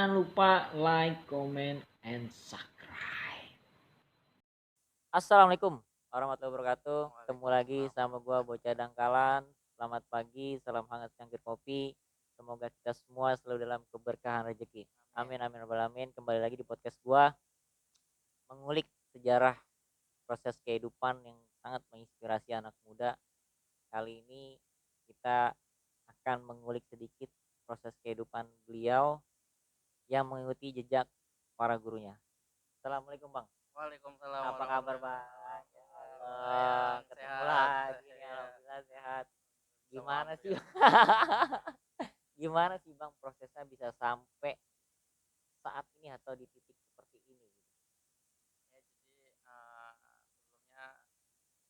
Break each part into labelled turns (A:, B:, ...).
A: Jangan lupa like, comment, and subscribe.
B: Assalamualaikum warahmatullahi wabarakatuh. Ketemu lagi
C: Waalaikumsalam.
B: sama gua Bocah Dangkalan. Selamat pagi, salam hangat cangkir kopi. Semoga kita semua selalu dalam keberkahan rezeki. Amin amin rabbal alamin. Kembali lagi di podcast gua mengulik sejarah proses kehidupan yang sangat menginspirasi anak muda. Kali ini kita akan mengulik sedikit proses kehidupan beliau yang mengikuti jejak para gurunya. Assalamualaikum Bang.
C: Waalaikumsalam
B: Apa kabar
C: warahmatullahi
B: Bang? Ya
C: wabarakatuh.
B: Allah, ketemu
C: Sehat.
B: lagi nih,
C: Ya,
B: alhamdulillah sehat.
C: sama
B: Gimana sih?
C: alhamdulillah.
B: Gimana sih Bang prosesnya bisa sampai saat ini atau di titik seperti ini gitu?
C: Ya, jadi sebelumnya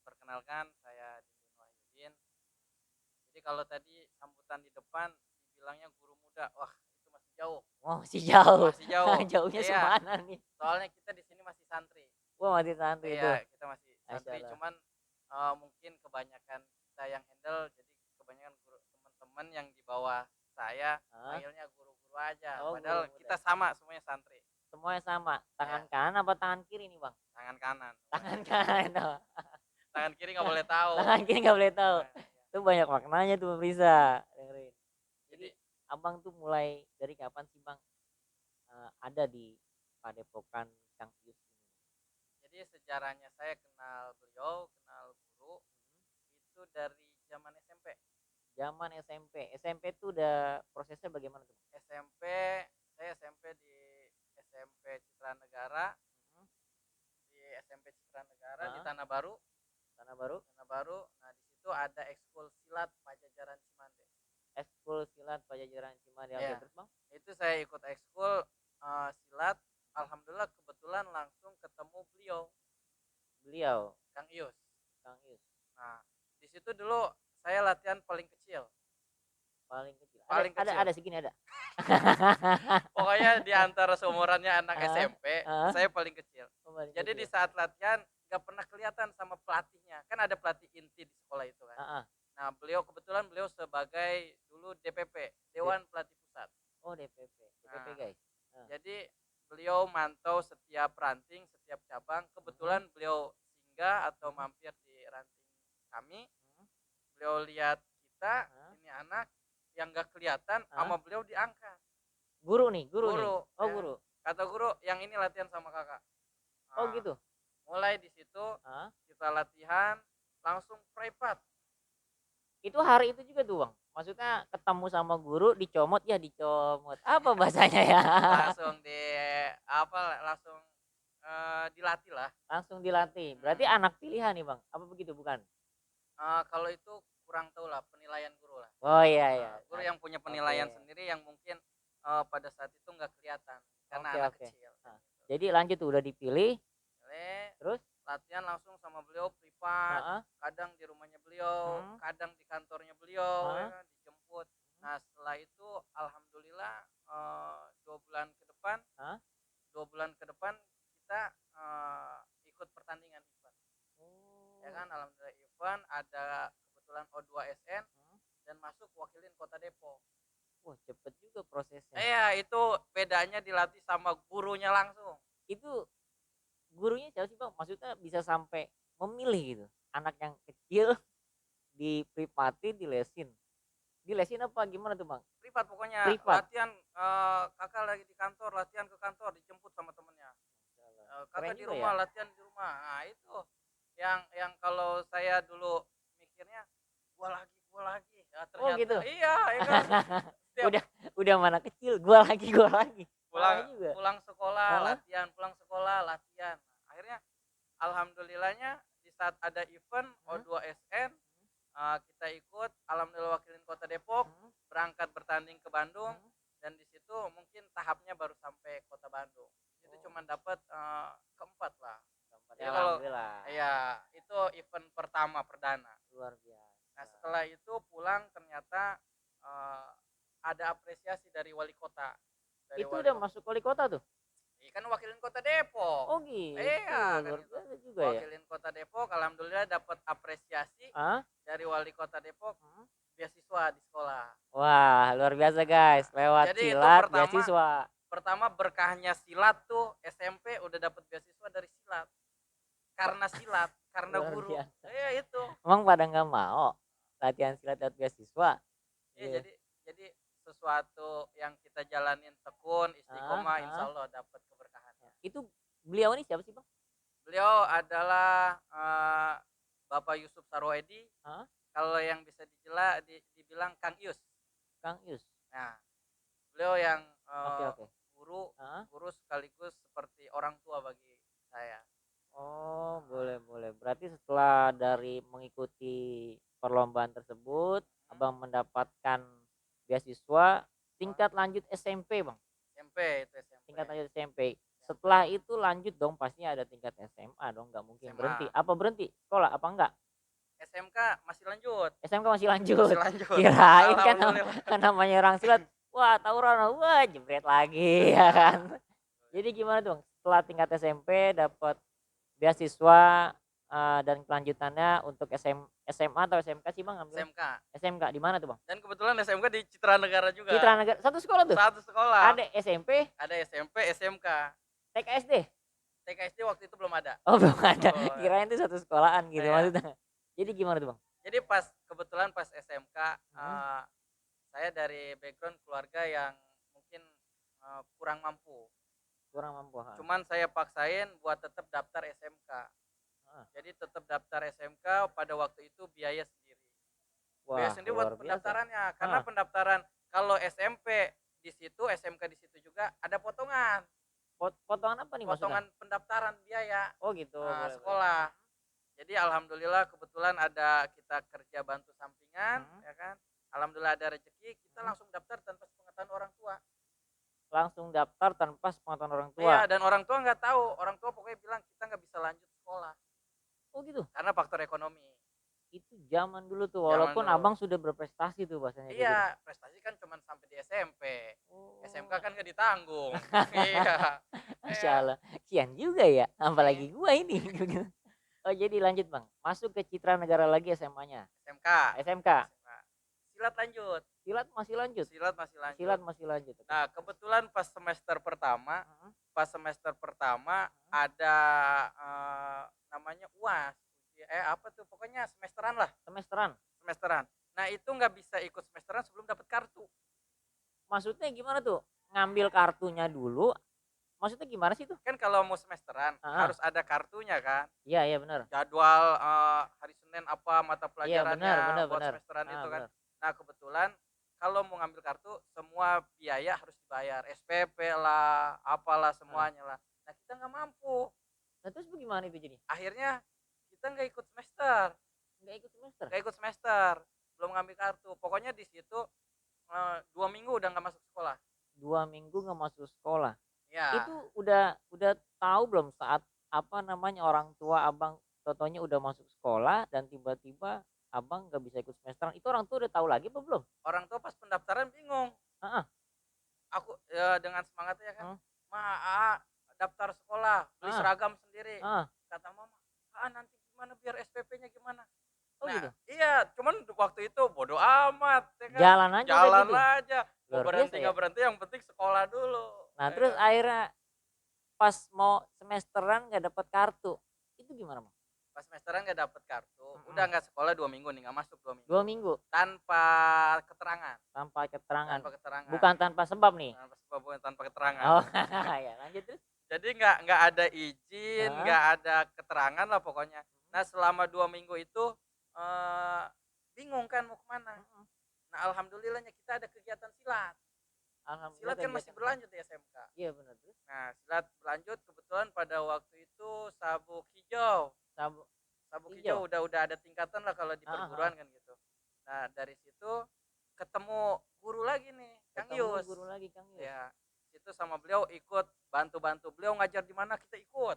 C: perkenalkan saya Dindin Wahyudin. Jadi kalau tadi sambutan di depan dibilangnya guru muda, wah itu masih jauh.
B: Wah, masih jauh.
C: Masih jauh.
B: Jauhnya
C: Iya,
B: semana nih?
C: soalnya kita di sini masih santri.
B: Wah, masih santri itu.
C: Iya, kita masih
B: Masya
C: santri,
B: Allah.
C: cuman mungkin kebanyakan kita yang handle, jadi kebanyakan guru teman-teman yang di bawah saya
B: Hah?
C: panggilnya guru-guru aja.
B: Oh,
C: Padahal
B: guru muda.
C: kita sama semuanya santri.
B: Semuanya sama. Tangan
C: Ya,
B: kanan apa tangan kiri nih Bang?
C: tangan kanan.
B: Tangan kanan. Oh.
C: Tangan kiri nggak boleh tahu.
B: Tangan kiri nggak boleh tahu.
C: Nah, ya.
B: Itu banyak maknanya tuh pemirsa. Dengerin. Jadi
C: Jadi
B: Abang tuh mulai dari kapan sih Bang ada di Padepokan Kang Ius ini?
C: jadi sejarahnya saya kenal beliau, kenal guru itu dari zaman SMP.
B: Zaman SMP. SMP tuh udah prosesnya bagaimana tuh?
C: SMP, saya SMP di SMP Citra Negara,
B: Hmm.
C: di SMP Citra Negara di
B: Hah?
C: Tanah Baru.
B: Tanah Baru,
C: Tanah Baru. Nah, di situ ada ekskul silat Pajajaran Cimande.
B: ekskul silat Pajajaran Cimande. Oke,
C: Ya,
B: terus Bang?
C: itu saya ikut ekskul silat. Alhamdulillah kebetulan langsung ketemu beliau,
B: Beliau,
C: Kang Ius.
B: Kang Ius,
C: Nah, di situ dulu saya latihan paling kecil.
B: paling kecil.
C: Paling kecil.
B: Ada segini ada.
C: Pokoknya di antara seumurannya anak
B: Ah,
C: SMP,
B: ah,
C: saya paling kecil.
B: oh, paling
C: Jadi di
B: kecil.
C: saat latihan nggak pernah kelihatan sama pelatihnya. Kan ada pelatih inti di sekolah itu kan.
B: Ah, ah.
C: Nah, kebetulan beliau sebagai dulu DPP, Dewan Pelatih Pusat.
B: Oh, DPP. DPP
C: Nah,
B: guys. Ah.
C: jadi beliau mantau setiap ranting, setiap cabang. Kebetulan beliau singgah atau mampir di ranting kami.
B: Hmm.
C: Beliau lihat kita,
B: Ah.
C: ini anak yang nggak kelihatan,
B: Ah.
C: sama beliau diangkat.
B: Guru nih. Oh,
C: Ya.
B: guru.
C: Kata guru, yang ini latihan sama kakak.
B: Oh,
C: Nah,
B: gitu.
C: mulai di situ
B: Ah.
C: kita latihan langsung privat.
B: Itu hari itu juga tuh Bang. Maksudnya ketemu sama guru dicomot ya dicomot. Apa bahasanya ya?
C: Langsung langsung dilatih lah.
B: Langsung dilatih. Berarti anak pilihan nih Bang. Apa begitu bukan?
C: Kalau itu kurang tahu lah, penilaian guru lah.
B: Oh iya.
C: Guru yang punya penilaian
B: Oke.
C: sendiri yang mungkin pada saat itu nggak kelihatan karena
B: Oke,
C: anak
B: oke.
C: kecil.
B: Nah, jadi lanjut tuh udah dipilih,
C: Boleh
B: terus
C: latihan langsung sama beliau privat,
B: heeh,
C: kadang di rumahnya beliau,
B: hmm,
C: kadang di kantornya beliau, ya
B: heeh,
C: kan, dijemput. Nah, setelah itu alhamdulillah 2 bulan ke depan,
B: heeh.
C: 2 bulan ke depan kita ikut pertandingan event. Ya
B: Oh.
C: kan, alhamdulillah event ada kebetulan O2SN
B: Hmm.
C: dan masuk wakilin Kota Depok.
B: Wah, cepet juga prosesnya.
C: Iya, itu bedanya dilatih sama gurunya langsung.
B: Itu gurunya siapa sih Bang? Maksudnya bisa sampai memilih gitu. Anak yang kecil diprivatin, dilesin. Dilesin apa gimana tuh Bang?
C: Privat pokoknya,
B: Privat.
C: latihan kakak lagi di kantor, latihan ke kantor, dijemput sama temennya.
B: Keren
C: Kakak di
B: juga ya.
C: rumah, latihan di rumah. Nah, itu yang kalau saya dulu mikirnya gua lagi. Ya,
B: Oh
C: ternyata
B: gitu.
C: iya, ya kan. Setiap
B: Udah mana kecil, gua lagi.
C: pulang
B: Parah juga.
C: pulang sekolah
B: Hah?
C: latihan, pulang sekolah latihan. Akhirnya alhamdulillahnya di saat ada event
B: Hmm?
C: O2SN kita ikut, alhamdulillah wakilin Kota Depok,
B: Hmm?
C: berangkat bertanding ke Bandung,
B: Hmm?
C: dan di situ mungkin tahapnya baru sampai Kota Bandung. Itu cuma dapat keempat lah.
B: Ya,
C: Jadi kalau
B: alhamdulillah.
C: ya itu event pertama perdana.
B: Luar biasa.
C: Nah, setelah itu pulang ternyata eh, ada apresiasi dari wali kota.
B: Itu udah masuk wali kota tuh?
C: Iya kan wakilin Kota Depok.
B: Oh gitu.
C: Iya kan
B: Luar
C: itu.
B: biasa juga ya.
C: Wakilin Kota Depok, alhamdulillah dapat apresiasi
B: Hah?
C: dari wali Kota Depok,
B: Hmm?
C: beasiswa di sekolah.
B: Wah, luar biasa guys. Lewat
C: Jadi itu
B: silat
C: pertama,
B: beasiswa.
C: pertama berkahnya silat tuh SMP udah dapat beasiswa dari silat. Karena silat, karena
B: Luar
C: guru.
B: biasa.
C: Iya itu.
B: Emang pada nggak mau latihan silat dapat beasiswa?
C: Iya
B: Iya.
C: jadi sesuatu yang kita jalanin tekun, istiqomah, insya
B: Ah.
C: Allah dapat keberkahannya.
B: Itu beliau ini siapa sih bang?
C: Beliau adalah Bapak Yusuf Sarwoedi.
B: Hah?
C: Kalau yang bisa dibilang Kang Yus.
B: Kang Yus.
C: Nah, beliau yang
B: Oke.
C: guru
B: Hah?
C: guru sekaligus seperti orang tua bagi saya.
B: Oh, boleh. Berarti setelah dari mengikuti perlombaan tersebut, abang mendapatkan beasiswa tingkat lanjut SMP, bang.
C: SMP itu SMP.
B: Tingkat lanjut SMP. Setelah itu lanjut dong, pastinya ada tingkat SMA dong, nggak mungkin
C: SMA.
B: berhenti. Apa berhenti sekolah? Apa enggak?
C: SMK masih lanjut.
B: SMK masih lanjut.
C: Masih lanjut.
B: Kirain kan
C: Alhamdulillah.
B: namanya orang silat, wah tawuran, wah jebret lagi ya kan. Jadi gimana dong? Setelah tingkat SMP dapat beasiswa dan kelanjutannya untuk SMA atau SMK sih bang ambil?
C: SMK.
B: SMK di mana tuh bang?
C: Dan kebetulan SMK di Citra Negara juga.
B: Citra Negara, satu sekolah tuh?
C: Satu sekolah.
B: Ada SMP,
C: Ada SMP, SMK.
B: TKSD?
C: TKSD waktu itu belum ada.
B: Oh belum ada,
C: Oh,
B: kirain itu satu sekolahan gitu
C: iya.
B: maksudnya. Jadi gimana tuh bang?
C: Jadi kebetulan pas SMK saya dari background keluarga yang mungkin kurang mampu.
B: Kurang mampu.
C: Cuman saya paksain buat tetap daftar SMK. Jadi tetap daftar SMK pada waktu itu biaya sendiri.
B: Wah,
C: Biaya sendiri buat
B: luar biasa.
C: pendaftarannya. Karena pendaftaran kalau SMP di situ, SMK di situ juga ada potongan.
B: Potongan apa nih
C: Potongan
B: maksudnya?
C: pendaftaran biaya.
B: Oh gitu. Boleh.
C: Sekolah. Jadi alhamdulillah kebetulan ada kita kerja bantu sampingan, ya kan. Alhamdulillah ada rezeki, kita langsung daftar tanpa sepengetahuan orang tua.
B: Langsung daftar tanpa sepengetahuan orang tua.
C: Iya, dan orang tua nggak tahu. Orang tua pokoknya bilang kita nggak bisa lanjut sekolah.
B: Oh gitu.
C: Karena faktor ekonomi.
B: Itu zaman dulu tuh, walaupun
C: Zaman dulu.
B: abang sudah berprestasi tuh bahasanya.
C: Iya, prestasi kan cuma sampai di SMP.
B: Oh.
C: SMK kan nggak ditanggung. Iya.
B: Masya Allah, kian juga ya, apalagi gua ini. Oh jadi lanjut bang, masuk ke Citra Negara lagi SMA-nya. SMK.
C: Silat lanjut.
B: Silat masih lanjut.
C: Silat masih lanjut. Nah kebetulan pas semester pertama ada namanya UAS. Apa tuh? Pokoknya semesteran lah. Semesteran. Nah itu nggak bisa ikut semesteran sebelum dapat kartu.
B: Maksudnya gimana tuh? Ngambil kartunya dulu. Maksudnya gimana sih tuh?
C: Kan kalau mau semesteran harus ada kartunya kan?
B: Iya benar.
C: Jadwal hari Senin apa mata pelajarannya
B: benar,
C: buat semesteran itu kan. Nah kebetulan kalau mau ngambil kartu semua biaya harus dibayar, SPP lah, apalah semuanya lah. Nah kita nggak mampu.
B: Nah terus bagaimana itu jadi?
C: Akhirnya kita nggak ikut semester. Belum ngambil kartu. Pokoknya di situ 2 minggu udah nggak masuk sekolah.
B: 2 minggu nggak masuk sekolah.
C: Ya.
B: Itu udah tahu belum saat apa namanya orang tua abang totonya udah masuk sekolah dan tiba-tiba abang nggak bisa ikut semesteran, itu orang tua udah tahu lagi apa belum?
C: Orang tua pas pendaftaran bingung. Aku dengan semangatnya kan, daftar sekolah, beli seragam sendiri. Kata mama, nanti gimana biar SPP-nya gimana?
B: Oh gitu?
C: Iya, cuman waktu itu bodo amat. Ya kan?
B: Jalan
C: aja. Mau berhenti nggak berhenti, yang penting sekolah dulu.
B: Nah terus akhirnya pas mau semesteran nggak dapat kartu, itu gimana bang?
C: Pas semesteran nggak dapat kartu, udah nggak sekolah 2 minggu nih, nggak masuk 2 minggu.
B: 2 minggu?
C: Tanpa keterangan.
B: Bukan tanpa sebab nih?
C: Bukan tanpa keterangan.
B: Oh ya lanjut terus.
C: Jadi nggak ada izin, nggak ada keterangan lah pokoknya. Nah selama 2 minggu itu bingung kan mau kemana. Nah alhamdulillahnya kita ada kegiatan silat. Silat kan masih berlanjut di SMK.
B: Iya benar terus.
C: Nah silat berlanjut kebetulan pada waktu itu sabuk hijau. Sabuk hijau udah ada tingkatan lah kalau di perguruan kan gitu. Nah dari situ ketemu guru lagi nih, Kang Yus. Ya, itu sama beliau ikut bantu beliau ngajar di mana kita ikut.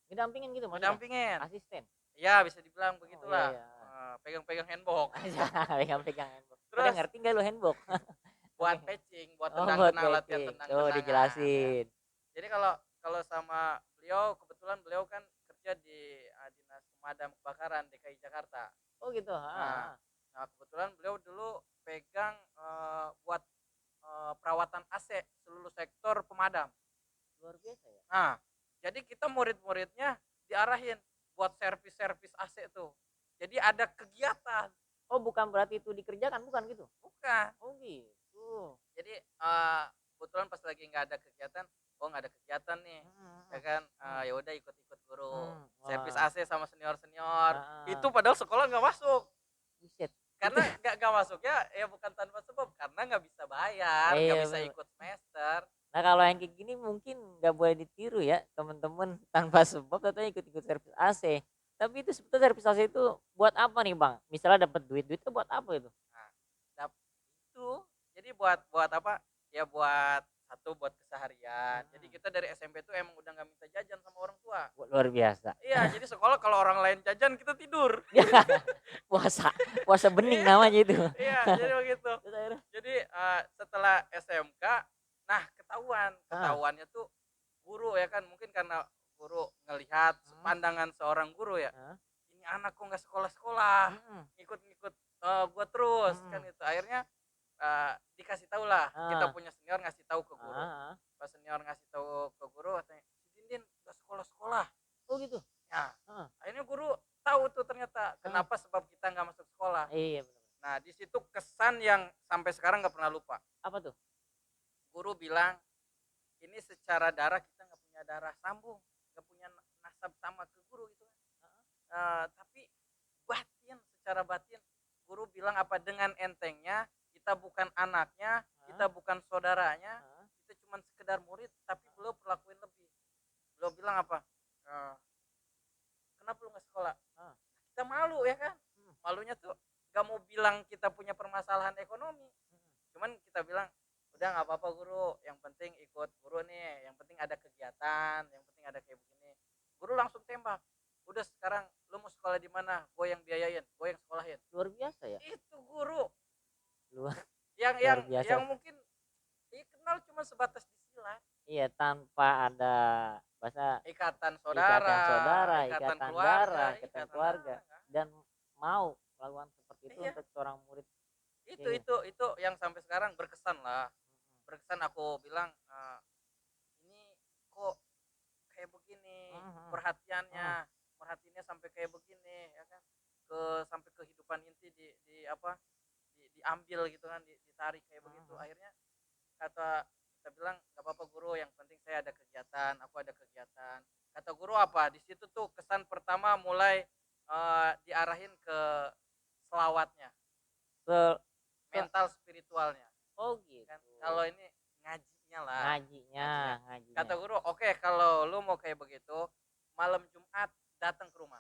B: Ngedampingin gitu maksudnya?
C: Ngedampingin.
B: Asisten.
C: Ya bisa dibilang begitulah. Pegang-pegang handbook.
B: Pegang-pegang handbook. Terus udah ngerti nggak lo handbook?
C: Buat patching, buat tendang-tendang, latihan tendang-tendangan.
B: Oh dijelasin.
C: Ya. Jadi kalau sama beliau, kebetulan beliau kan kerja di Dinas Pemadam Kebakaran DKI Jakarta.
B: Oh gitu.
C: Nah kebetulan beliau dulu pegang buat perawatan AC seluruh sektor pemadam.
B: Luar biasa ya.
C: Nah, jadi kita murid-muridnya diarahin buat servis-servis AC tuh. Jadi ada kegiatan,
B: Oh, bukan berarti itu dikerjakan, bukan gitu?
C: bukan.
B: Oh gitu.
C: Jadi kebetulan pas lagi nggak ada kegiatan, oh nggak ada kegiatan nih, ya kan, ya udah ikut-ikut guru, servis
B: Wah.
C: AC sama senior-senior. Itu
B: Heeh.
C: padahal sekolah nggak masuk,
B: Buset.
C: karena nggak masuknya ya bukan tanpa sebab, karena nggak bisa bayar, nggak
B: Iya
C: bisa
B: bener.
C: ikut semester.
B: Nah kalau yang kayak gini mungkin nggak boleh ditiru ya temen-temen tanpa sebab katanya ikut-ikut servis AC. Tapi itu sebetulnya servis AC itu buat apa nih bang? Misalnya dapat duit, duitnya buat apa itu?
C: Nah, itu jadi buat buat apa? Ya buat satu buat keseharian. Jadi kita dari SMP tuh emang udah nggak minta jajan sama orang tua.
B: Luar biasa.
C: Iya, jadi sekolah kalau orang lain jajan kita tidur.
B: puasa, puasa bening
C: Iya,
B: namanya itu.
C: iya, jadi begitu.
B: Terus akhirnya,
C: Jadi setelah SMK, nah
B: ah,
C: ketahuannya tuh guru ya kan, mungkin karena guru ngelihat pandangan seorang guru ya,
B: ah,
C: ini anak kok nggak sekolah-sekolah, ngikut-ngikut gua terus kan itu. Akhirnya dikasih tahu lah, kita punya senior ngasih tahu ke guru. Pas senior ngasih tahu ke guru katanya, si Dindin nggak sekolah-sekolah.
B: Oh gitu.
C: Ya,
B: Ah,
C: akhirnya guru tahu tuh ternyata kenapa sebab kita nggak masuk sekolah.
B: iya benar.
C: Nah, di situ kesan yang sampai sekarang nggak pernah lupa.
B: Apa tuh?
C: Guru bilang, ini secara darah kita nggak punya darah sambung, nggak punya nasab sama ke guru gitu kan. Tapi batin, secara batin, guru bilang apa, dengan entengnya kita bukan anaknya, kita bukan saudaranya, kita cuma sekedar murid, tapi beliau perlakuin lebih. Beliau bilang apa? Kenapa lu nggak sekolah? Kita malu ya kan? Malunya tuh gak mau bilang kita punya permasalahan ekonomi, cuman kita bilang udah nggak apa-apa guru, yang penting ikut guru nih, yang penting ada kegiatan, yang penting ada kayak begini. Guru langsung tembak, udah sekarang lu mau sekolah di mana, gue yang biayain, gue yang sekolahin.
B: Luar biasa ya.
C: Itu guru
B: Luar
C: yang
B: luar biasa.
C: yang mungkin dikenal cuma sebatas di silat.
B: Iya, tanpa ada bahasa
C: Ikatan
B: ikatan
C: saudara,
B: saudara,
C: ikatan
B: ikatan
C: keluarga,
B: darah, ikatan keluarga,
C: kan?
B: dan mau melakukan seperti itu
C: Iya.
B: untuk seorang murid.
C: Itu
B: Iya.
C: itu yang sampai sekarang berkesan lah. Berkesan, aku bilang ini kok kayak begini, perhatiannya sampai kayak begini ya kan, sampai kehidupan inti di apa, diambil gitu kan, ditarik kayak begitu. Akhirnya kita bilang nggak apa-apa guru, yang penting saya ada kegiatan, aku ada kegiatan. Kata guru apa, di situ tuh kesan pertama mulai diarahin ke selawatnya,
B: Ke
C: mental spiritualnya
B: oh gitu.
C: kan. Kalau ini ngajinya lah,
B: ngajinya.
C: kata guru, oke, kalau lu mau kayak begitu, malam Jumat datang ke rumah.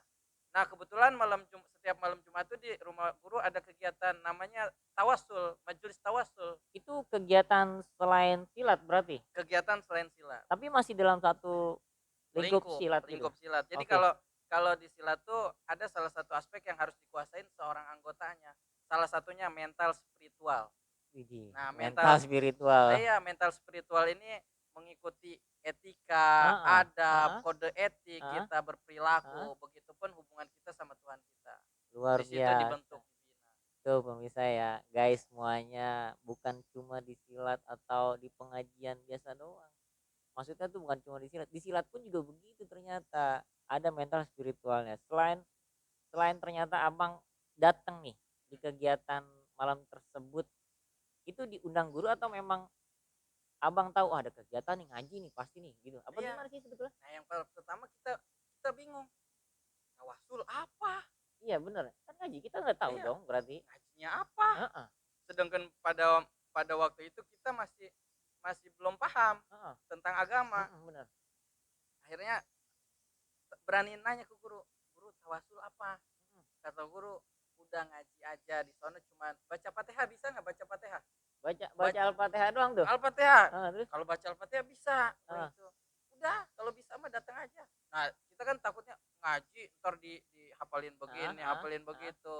C: Nah, kebetulan setiap malam Jumat tuh di rumah guru ada kegiatan namanya tawasul, majelis tawasul.
B: Itu kegiatan selain silat berarti?
C: Kegiatan selain silat.
B: Tapi masih dalam satu lingkup silat gitu?
C: Lingkup silat. Jadi
B: Oke.
C: kalau di silat tuh ada salah satu aspek yang harus dikuasain seorang anggotanya. Salah satunya mental spiritual.
B: Widih,
C: Nah,
B: mental spiritual.
C: Iya, mental spiritual ini mengikuti etika, adab, kode etik kita berperilaku, begitupun hubungan kita sama Tuhan kita.
B: Luar
C: Di situ
B: biasa.
C: dibentuk, dibina.
B: Tuh pemirsa ya, guys, semuanya bukan cuma di silat atau di pengajian biasa doang. Maksudnya tuh bukan cuma di silat pun juga begitu ternyata. Ada mental spiritualnya. Selain ternyata abang datang nih di kegiatan malam tersebut, itu diundang guru atau memang abang tahu ada kegiatan nih ngaji nih pasti nih gitu? Apa
C: Iya.
B: gimana sih sebetulnya?
C: Nah, yang pertama kita bingung, tawasul apa?
B: Iya bener, kan ngaji kita nggak tahu
C: Iya.
B: dong berarti.
C: Ngajinya apa? Sedangkan pada waktu itu kita masih belum paham tentang agama.
B: Bener.
C: Akhirnya berani nanya ke guru, guru tawasul apa? Kata guru, udah ngaji aja di sana, cuman baca Fatihah, bisa nggak baca Fatihah?
B: Baca Al-Fatihah doang tuh.
C: Al-Fatihah.
B: Terus?
C: Kalau baca Al-Fatihah bisa. Gitu. Udah, kalau bisa mah datang aja. Nah, kita kan takutnya ngaji ntar dihafalin begini, hafalin begitu.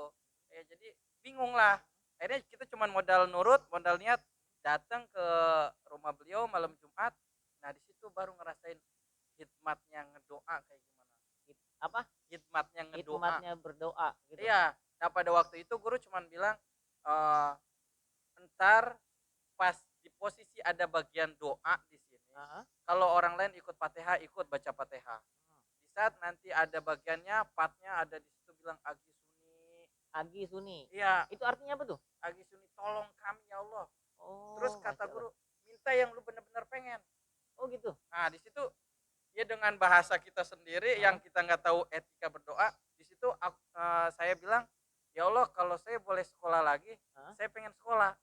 C: Ya jadi bingung lah. Akhirnya kita cuman modal nurut, modal niat, datang ke rumah beliau malam Jumat. Nah, di situ baru ngerasain hikmatnya ngedoa kayak gimana.
B: Apa?
C: Hikmatnya ngedoa.
B: Hikmatnya berdoa gitu.
C: Iya. Nah, pada waktu itu guru cuman bilang ntar pas di posisi ada bagian doa di sini.
B: Heeh.
C: Kalau orang lain ikut Fatihah, ikut baca Fatihah. Di saat nanti ada bagiannya, partnya ada di situ bilang Agi Suni.
B: Agi Suni.
C: Iya,
B: Itu artinya apa tuh?
C: Agi Suni tolong kami ya Allah.
B: Oh,
C: Terus kata
B: Masya Allah.
C: guru, minta yang lu benar-benar pengen.
B: Oh gitu.
C: Nah, di situ ya dengan bahasa kita sendiri yang kita nggak tahu etika berdoa, di situ saya bilang, ya Allah kalau saya boleh sekolah lagi,
B: Hah?
C: saya pengen sekolah.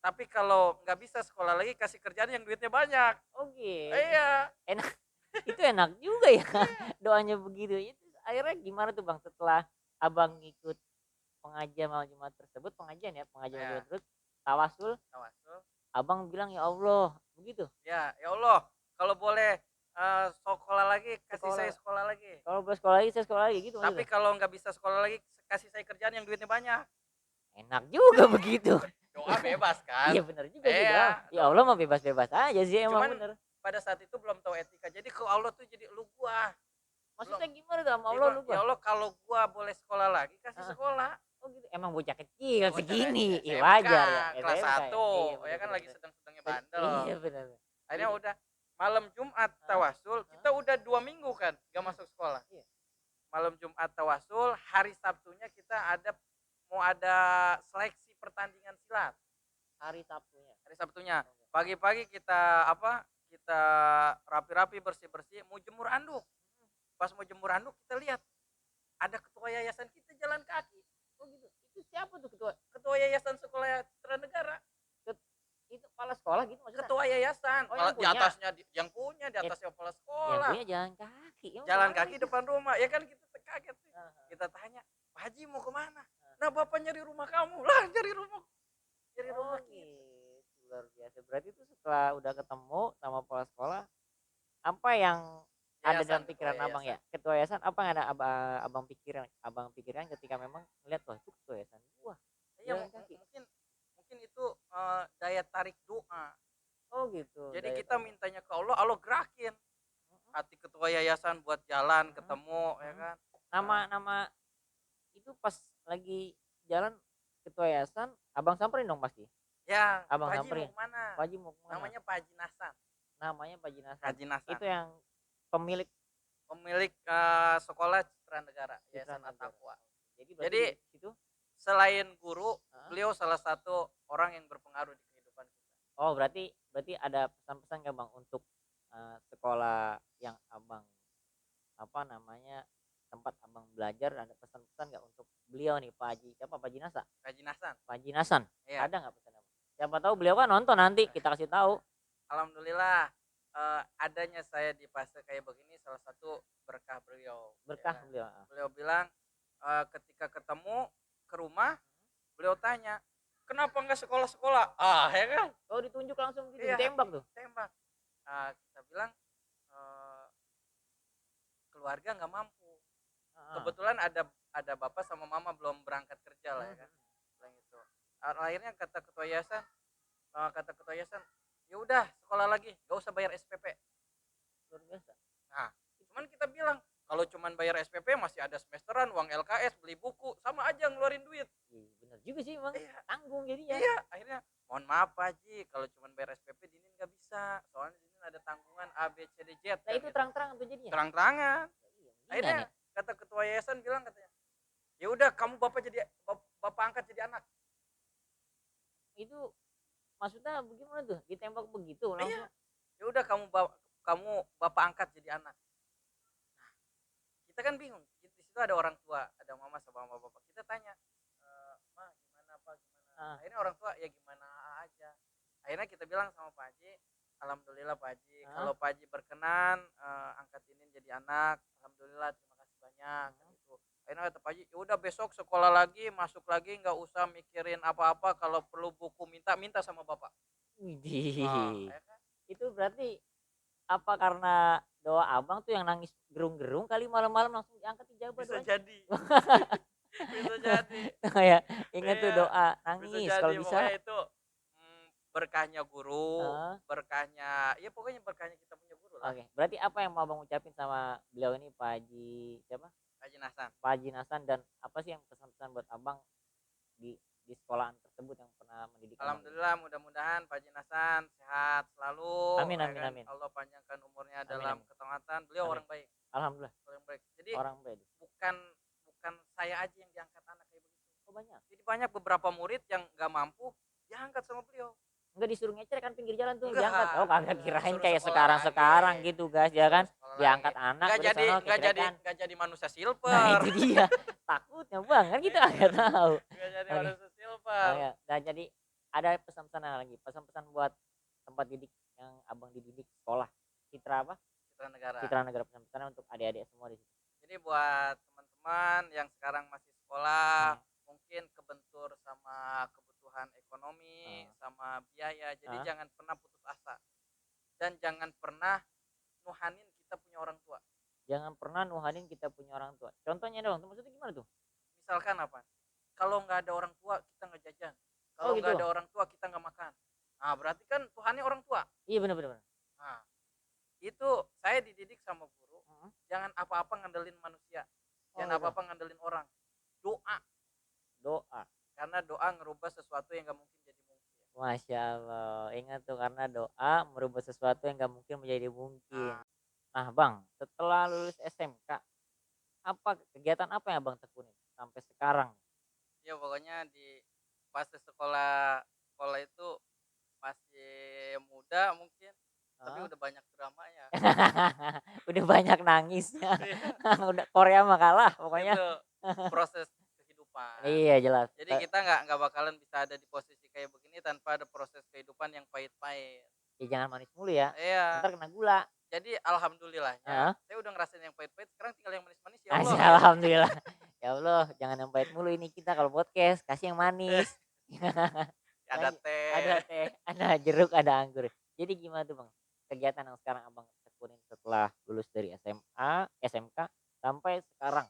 C: Tapi kalau nggak bisa sekolah lagi, kasih kerjaan yang duitnya banyak.
B: Oh gitu.
C: Iya.
B: Enak. Itu enak juga ya. Doanya begitu. Itu akhirnya gimana tuh Bang setelah Abang ikut pengajian malam Jumat tersebut, pengajian ya, pengajian malam
C: Ya,
B: Jumat terus tawasul,
C: tawasul.
B: Abang bilang ya Allah, begitu.
C: Ya Allah, kalau boleh sekolah lagi, kasih
B: Sekolah.
C: saya sekolah lagi.
B: Kalau boleh sekolah lagi, saya sekolah lagi gitu
C: Tapi
B: maksudnya.
C: kalau nggak bisa sekolah lagi, kasih saya kerjaan yang duitnya banyak.
B: Enak juga begitu.
C: Doa bebas kan?
B: Iya benar juga sih
C: Iya,
B: doa. Ya Allah mah bebas-bebas aja sih emang
C: Cuman
B: bener.
C: pada saat itu belum tahu etika. Jadi ke Allah tuh jadi lu gua.
B: Maksudnya gimana tuh sama
C: Jadi
B: Allah
C: gua,
B: lu
C: ya
B: gua?
C: Allah kalau gua boleh sekolah lagi, kasih
B: Heeh.
C: sekolah.
B: Oh gitu. Emang bocah kecil
C: Bocah
B: segini.
C: kecil,
B: Iya
C: SMK,
B: wajar ya.
C: kelas
B: SMK ya.
C: 1,
B: Iya
C: ya
B: benar
C: kan
B: benar.
C: lagi
B: Benar.
C: sedang-sedangnya bandel.
B: Iya benar.
C: Akhirnya
B: Jadi,
C: udah malam Jumat
B: Hah?
C: tawasul, kita udah 2 minggu kan gak masuk sekolah.
B: Iya.
C: Malam Jumat tawasul, hari Sabtunya kita mau ada seleksi pertandingan silat.
B: hari Sabtunya.
C: Hari Sabtunya. Pagi-pagi kita kita rapi-rapi, bersih-bersih, mau jemur anduk. Pas mau jemur anduk kita lihat ada ketua yayasan kita jalan kaki.
B: Oh gitu. Itu siapa tuh ketua?
C: Ketua yayasan sekolah Citra Negara.
B: Itu kepala sekolah gitu maksudnya?
C: Ketua yayasan.
B: Oh, yang
C: Di
B: punya?
C: atasnya yang punya, di atasnya kepala
B: Yang
C: sekolah.
B: punya jalan kaki. Emang
C: Jalan
B: kemana
C: kaki
B: itu?
C: depan rumah. Ya kan kita kaget sih.
B: Heeh.
C: Kita tanya, Pak Haji mau kemana? Nah bapak nyari rumah kamu. Lah nyari rumah
B: Oh
C: kita.
B: gitu. Luar biasa. Berarti itu setelah udah ketemu sama kepala sekolah, apa yang ada dalam
C: Yayasan,
B: pikiran
C: ketua
B: abang ya?
C: yayasan.
B: Ketua yayasan apa yang ada abang pikirkan ketika memang melihat wah itu ketua yayasan wah
C: Iya,
B: jalan kaki.
C: mungkin itu daya tarik doa.
B: Oh gitu.
C: Jadi
B: daya
C: kita
B: tarik.
C: mintanya ke Allah, Allah gerakin hati ketua yayasan buat jalan,
B: Mhm.
C: ketemu, ya kan.
B: Nama itu pas lagi jalan ketua yayasan, abang samperin dong pasti.
C: Ya,
B: Abang
C: Pak Haji
B: samperin.
C: mau kemana?
B: Pak Haji mau kemana?
C: Namanya Pak Haji Nasan.
B: Namanya Pak Jinasan.
C: Haji Nasan.
B: Itu yang pemilik
C: Pemilik sekolah Citra Negara,
B: Citra
C: Yayasan
B: Negara.
C: Attaqwa.
B: Jadi
C: Jadi,
B: di situ.
C: Selain guru,
B: Hah?
C: beliau salah satu orang yang berpengaruh di kehidupan kita.
B: Oh berarti ada pesan-pesan nggak bang untuk sekolah yang abang apa namanya tempat abang belajar, ada pesan-pesan nggak untuk beliau nih Pak Haji siapa Pak Haji Nasa?
C: Haji Nasan.
B: Pak Haji Nasan.
C: Iya.
B: Ada nggak pesan apa? Siapa tahu beliau kan nonton nanti kita kasih tahu.
C: Alhamdulillah adanya saya di fase kayak begini salah satu berkah beliau.
B: Berkah
C: Ya.
B: beliau.
C: Beliau bilang ketika ketemu ke rumah, beliau tanya, kenapa nggak sekolah-sekolah? Ya kan?
B: Oh ditunjuk langsung gitu,
C: Iya,
B: ditembak tuh.
C: Tembak. Kita bilang keluarga nggak mampu. Kebetulan ada bapak sama mama belum berangkat kerja lah ya kan. Bilang gitu. Akhirnya kata ketua yayasan, ya udah sekolah lagi, gak usah bayar SPP.
B: Luar biasa.
C: Nah, cuman kita bilang kalau cuman bayar SPP masih ada semesteran, uang LKS, beli buku, sama aja ngeluarin duit.
B: Bener juga sih emang.
C: Iya.
B: Tanggung jadinya.
C: Iya, akhirnya mohon maaf Pak Haji, kalau cuman bayar SPP Dinin nggak bisa, soalnya Dinin ada tanggungan A B C D Z.
B: Nah itu terang-terang tuh jadinya.
C: Terang-terangan.
B: Iya,
C: Akhirnya
B: ya.
C: kata ketua yayasan bilang katanya, ya udah kamu bapak angkat jadi anak.
B: Itu maksudnya bagaimana tuh ditembak begitu langsung?
C: Iya. Ya udah kamu bapak angkat jadi anak. Nah, kita kan bingung. Di situ ada orang tua, ada mama sama bapak. Kita tanya, ma gimana pak gimana? Akhirnya orang tua ya gimana aja. Akhirnya kita bilang sama Pak Haji, alhamdulillah Pak Haji, kalau Pak Haji berkenan angkat ini jadi anak, alhamdulillah terima kasih banyak. Gitu. Akhirnya kata Pak Haji, ya udah besok sekolah lagi, masuk lagi, nggak usah mikirin apa-apa, kalau perlu buku minta sama bapak.
B: Widih.
C: Ya kan?
B: Itu berarti apa karena doa abang tuh yang nangis gerung-gerung kali malam-malam langsung diangkat ijabah
C: Bisa
B: doanya?
C: jadi. Bisa jadi.
B: Ya ingat tuh
C: Iya,
B: doa
C: bisa
B: nangis
C: jadi
B: kalau bisa.
C: pokoknya itu berkahnya guru, berkahnya ya pokoknya berkahnya kita punya guru lah.
B: Oke, berarti apa yang mau abang ucapin sama beliau ini Pak Haji siapa?
C: Haji Nasan.
B: Pak Haji Nasan, dan apa sih yang pesan-pesan buat abang di di sekolahan tersebut yang pernah mendidik abang?
C: Alhamdulillah, mudah-mudahan Pak Jin Hasan sehat selalu.
B: Amin,
C: ya
B: amin,
C: kan?
B: amin.
C: Allah panjangkan umurnya
B: Amin,
C: dalam
B: amin.
C: ketaatan. Beliau
B: Amin.
C: orang baik,
B: Alhamdulillah,
C: orang baik. Jadi
B: orang baik.
C: bukan bukan saya aja yang diangkat anak kayak begitu.
B: Oh banyak.
C: Jadi banyak beberapa murid yang nggak mampu diangkat sama beliau.
B: Enggak disuruh ngecer kan pinggir jalan tuh
C: Enggak,
B: diangkat. Oh kagak
C: enggak.
B: kirain
C: Disuruh
B: kayak
C: sekolah
B: sekarang-sekarang
C: lagi.
B: gitu guys ya kan.
C: Sekolah
B: Diangkat
C: lagi.
B: anak
C: Nggak
B: udah
C: jadi
B: sono
C: nggak jadi
B: kecelekan.
C: nggak jadi manusia
B: Nah
C: silver.
B: itu dia. Takutnya bang kan kita nggak tahu.
C: Nggak jadi
B: Oke.
C: manusia
B: Oh
C: silver.
B: ya. Nah jadi ada pesan-pesan lagi. Pesan-pesan buat tempat didik yang abang dididik sekolah. Citra apa?
C: Citra Negara.
B: Citra Negara, pesan-pesan untuk adik-adik semua di situ.
C: Jadi buat teman-teman yang sekarang masih sekolah, mungkin kebentur sama kebutuhan ekonomi, sama biaya. Jadi jangan pernah putus asa. Dan jangan pernah nuhanin kita punya orang tua.
B: Jangan pernah nuhanin kita punya orang tua. Contohnya dong, maksudnya gimana tuh?
C: Misalkan apa? Kalau nggak ada orang tua, kita nggak jajan. Kalau
B: Oh
C: nggak
B: gitu.
C: ada orang tua, kita nggak makan. Nah, berarti kan Tuhannya orang tua.
B: Iya benar-benar.
C: Nah, itu saya dididik sama guru. Jangan apa-apa ngandelin manusia. Jangan
B: gitu.
C: apa-apa ngandelin orang. Doa.
B: Doa.
C: Karena doa ngerubah sesuatu yang nggak mungkin jadi mungkin.
B: Masya Allah, ingat tuh karena doa merubah sesuatu yang gak mungkin menjadi mungkin. Nah bang, setelah lulus SMK, apa kegiatan apa yang abang tekunin sampai sekarang?
C: Ya pokoknya di fase sekolah sekolah itu masih muda mungkin, tapi
B: Hah?
C: udah banyak dramanya.
B: Udah banyak nangisnya.
C: Iya,
B: Udah Korea mah kalah pokoknya.
C: itu proses kehidupan.
B: Iya jelas.
C: Jadi kita nggak bakalan bisa ada di posisi kayak begini tanpa ada proses kehidupan yang pahit-pahit.
B: Ya, jangan manis mulu ya.
C: Iya.
B: Ntar kena gula.
C: Jadi alhamdulillahnya saya udah ngerasain yang pahit-pahit, sekarang tinggal yang manis-manis ya Allah.
B: Masya alhamdulillah. Ya Allah, jangan yang pahit mulu ini kita kalau podcast kasih yang manis.
C: Ada
B: Ada
C: teh.
B: teh, ada jeruk, ada anggur. Jadi gimana tuh bang? Kegiatan yang sekarang abang tekunin setelah lulus dari SMA, SMK sampai sekarang.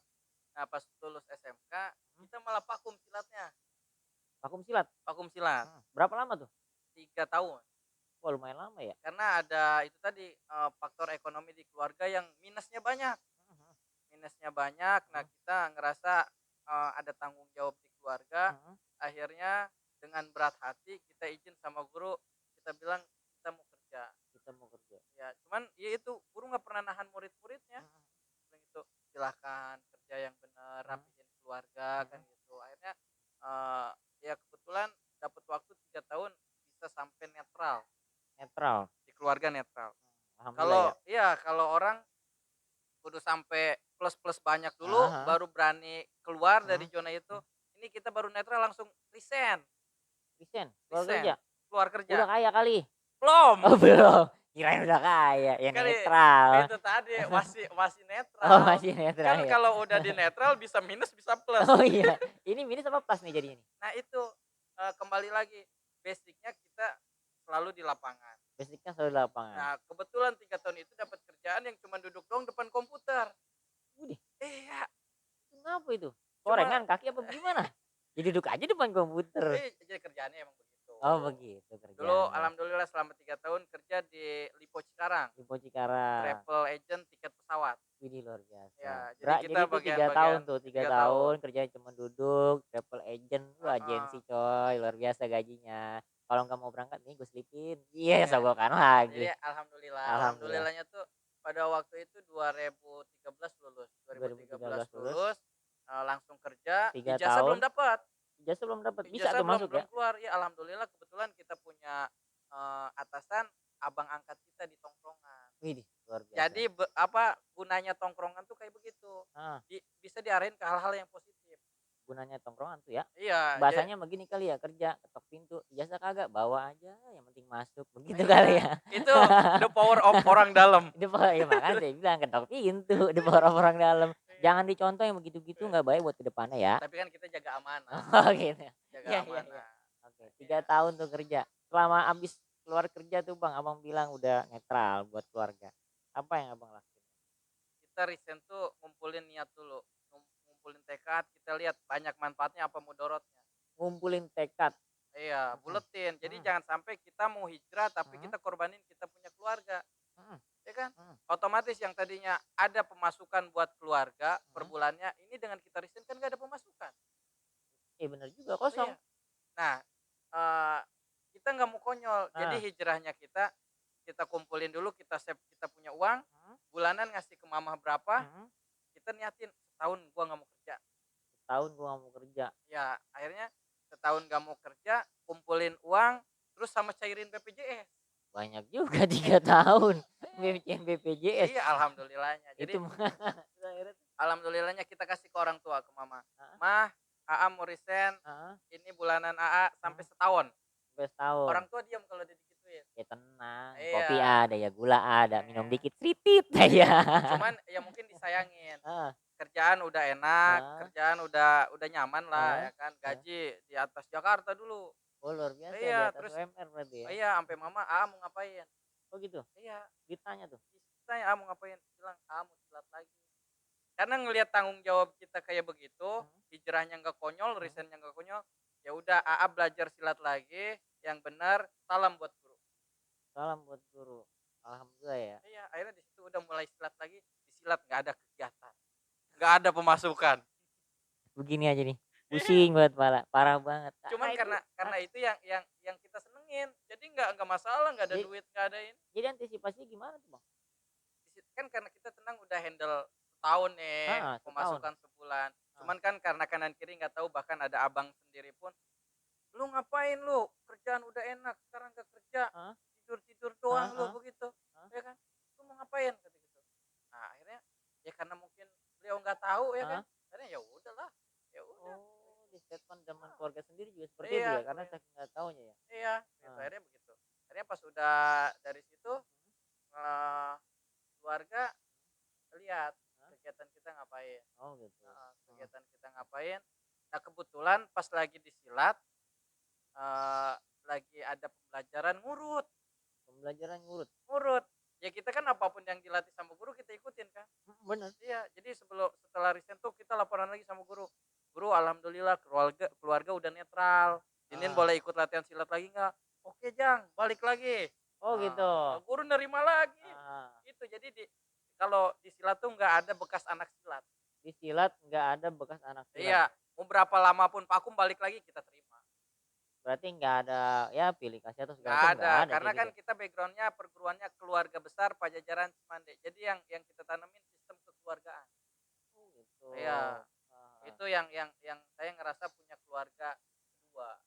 C: Nah, pas lulus SMK, kita malah vakum silatnya.
B: Vakum silat.
C: Vakum silat.
B: Berapa lama tuh?
C: 3 tahun.
B: Wah lumayan lama ya.
C: Karena ada itu tadi faktor ekonomi di keluarga yang minusnya banyak. Minusnya banyak. Nah, kita ngerasa ada tanggung jawab di keluarga. Akhirnya dengan berat hati kita izin sama guru, kita bilang kita mau kerja.
B: Kita mau kerja.
C: Ya, cuman ya itu guru nggak pernah nahan murid-muridnya. Bilang itu silahkan kerja yang benar, rapihin keluarga kan gitu. Akhirnya ya kebetulan dapat waktu 3 tahun bisa sampai netral.
B: Netral.
C: Di keluarga netral.
B: Alhamdulillah
C: Kalau iya kalau orang kudu sampai plus banyak dulu baru berani keluar dari zona itu. Ini kita baru netral langsung resign.
B: Resign. Keluar
C: Resign.
B: kerja.
C: Keluar kerja.
B: Udah kaya kali.
C: Belum.
B: Oh belum. Kirain udah kaya. Ya
C: Kan
B: netral.
C: Itu tadi masih netral.
B: Oh masih netral.
C: Kan
B: ya?
C: kalau udah di netral bisa minus bisa plus.
B: Oh iya. Ini minus apa plus nih jadinya nih?
C: Nah itu kembali lagi basicnya kita selalu di lapangan.
B: Basicnya selalu di lapangan.
C: Nah kebetulan 3 tahun itu dapat kerjaan yang cuma duduk doang depan komputer.
B: Udih.
C: Iya.
B: Kenapa itu? Korengan kaki apa gimana? Jadi duduk aja depan komputer.
C: Jadi kerjaannya emang begitu.
B: Oh begitu kerja.
C: Dulu alhamdulillah selama 3 tahun kerja di Lipo Cikarang.
B: Lipo Cikarang.
C: Travel agent tiket pesawat.
B: Widih luar biasa.
C: Ya,
B: jadi
C: kita
B: itu 3 tahun tuh, 3
C: 3
B: tahun kerja cuma duduk, travel agent, agensi coy, luar biasa gajinya. Kalau nggak mau berangkat nih gue selipin. Iya, sogokan lagi.
C: Jadi alhamdulillahnya tuh pada waktu itu 2013 lulus. 2013 lulus langsung kerja.
B: 3
C: Ijazah
B: tahun.
C: belum dapat.
B: Ijazah belum dapat. Bisa
C: Ijazah
B: tuh masuk
C: belum
B: ya.
C: keluar. Ya alhamdulillah kebetulan kita punya atasan abang angkat kita di tongkrongan.
B: Widih, luar biasa.
C: Jadi gunanya tongkrongan tuh kayak begitu. Bisa diarahin ke hal-hal yang positif.
B: Gunanya tongkrongan tuh ya.
C: Iya.
B: Bahasanya begini kali ya, kerja ketok pintu, ijazah kagak, bawa aja, yang penting masuk. Begitu kali ya.
C: Itu the power of orang dalam.
B: Itu ya makanya saya bilang ketok pintu, the power of orang dalam. Jangan dicontoh yang begitu-gitu nggak baik buat kedepannya ya.
C: Tapi kan kita jaga amanah.
B: Oh gitu.
C: Jaga
B: Iya,
C: amanah.
B: Oke, 3 tahun tuh kerja. Selama abis keluar kerja tuh bang, abang bilang udah netral buat keluarga. Apa yang abang lakuin?
C: Kita resign tuh ngumpulin niat dulu. Ngumpulin tekad, kita lihat banyak manfaatnya apa mudorotnya.
B: Ngumpulin tekad.
C: Iya, buletin. Jadi jangan sampai kita mau hijrah tapi kita korbanin kita punya keluarga. Ya kan? Otomatis yang tadinya ada pemasukan buat keluarga per bulannya, ini dengan kita resign kan gak ada pemasukan.
B: Bener juga, kosong.
C: Jadi hijrahnya kita kumpulin dulu, kita save, kita punya uang, bulanan ngasih ke mama berapa, kita niatin setahun gua nggak mau kerja.
B: Setahun gua nggak mau kerja.
C: Ya, akhirnya setahun nggak mau kerja, kumpulin uang, terus sama cairin BPJS.
B: Banyak juga 3 tahun BPJS.
C: Iya, alhamdulillahnya. Jadi
B: Itu mah terus akhirnya
C: alhamdulillahnya kita kasih ke orang tua, ke mama.
B: Heeh.
C: Mah, AA mau resign,
B: heeh,
C: ini bulanan AA sampai setahun.
B: sampai setahun.
C: Orang tua diam kalau udah digituin.
B: Ya tenang,
C: Iya.
B: kopi ada ya, gula ada, minum
C: Iya.
B: dikit sedikit ya.
C: Cuman ya mungkin disayangin.
B: Heeh,
C: Kerjaan udah enak,
B: Heeh.
C: kerjaan udah nyaman lah
B: Heeh.
C: ya kan. Gaji di atas Jakarta dulu.
B: Oh luar biasa
C: Iya,
B: di atas
C: terus
B: UMR berarti ya.
C: iya sampai mama, "AA mau ngapain?"
B: Oh gitu,
C: Iya,
B: ditanya tuh.
C: ditanya, "AA mau ngapain?" Bilang, "AA mau silat lagi." Karena ngelihat tanggung jawab kita kayak begitu, hijrahnya nggak konyol, resignnya nggak konyol, ya udah AA belajar silat lagi yang benar, salam buat guru.
B: Salam buat guru. Alhamdulillah ya.
C: Iya, akhirnya di situ udah mulai silat lagi, disilat nggak ada kegiatan, nggak ada pemasukan.
B: Begini aja nih. Pusing banget pala, parah banget.
C: Cuman
B: itu,
C: karena itu yang kita senengin, jadi nggak masalah, nggak ada
B: Jadi-
C: duit, nggak ada ini.
B: jadi antisipasinya gimana tuh, Bang?
C: Kan karena kita tenang udah handle setahun nih,
B: Setahun.
C: pemasukan sebulan. Cuman kan karena kanan kiri nggak tahu, bahkan ada abang sendiri pun, "Lu ngapain lu? Kerjaan udah enak, sekarang nggak kerja,
B: Heeh.
C: tidur-tidur doang lu
B: Heeh.
C: begitu."
B: Heeh.
C: Ya kan? "Lu mau ngapain?" kata gitu. Nah, akhirnya ya karena mungkin beliau nggak tahu ya kan. Akhirnya ya udahlah. Ya udah.
B: Oh, di statement teman keluarga sendiri juga seperti itu
C: Iya,
B: ya, karena
C: iya.
B: saking nggak taunya ya.
C: Iya, gitu.
B: Ah.
C: Akhirnya begitu. Akhirnya pas udah dari situ eh, keluarga lihat kegiatan kita ngapain.
B: Oh gitu.
C: Kegiatan kita ngapain. Nah, kebetulan pas lagi disilat lagi ada pembelajaran ngurut.
B: Pembelajaran ngurut.
C: Ngurut. Ya kita kan apapun yang dilatih sama guru kita ikutin kan.
B: Bener.
C: Iya, jadi setelah resign tuh kita laporan lagi sama guru. Guru, alhamdulillah keluarga udah netral. Dinin boleh ikut latihan silat lagi nggak? Oke, Jang, balik lagi.
B: Oh gitu.
C: Guru nerima lagi.
B: Ah.
C: Itu jadi kalau di silat tuh nggak ada bekas anak silat.
B: Di silat nggak ada bekas anak silat.
C: Iya, mau berapa lama pun Pak Akum balik lagi kita terima.
B: Berarti nggak ada ya pilih kasih atau segala
C: Nggak
B: macam
C: ada,
B: nggak ada
C: karena
B: kayak
C: kan
B: gitu.
C: kita backgroundnya perguruannya keluarga besar Pajajaran Cimande. Jadi yang kita tanamin sistem kekeluargaan.
B: Oh gitu.
C: Iya.
B: Ah.
C: Itu yang saya ngerasa punya keluarga kedua.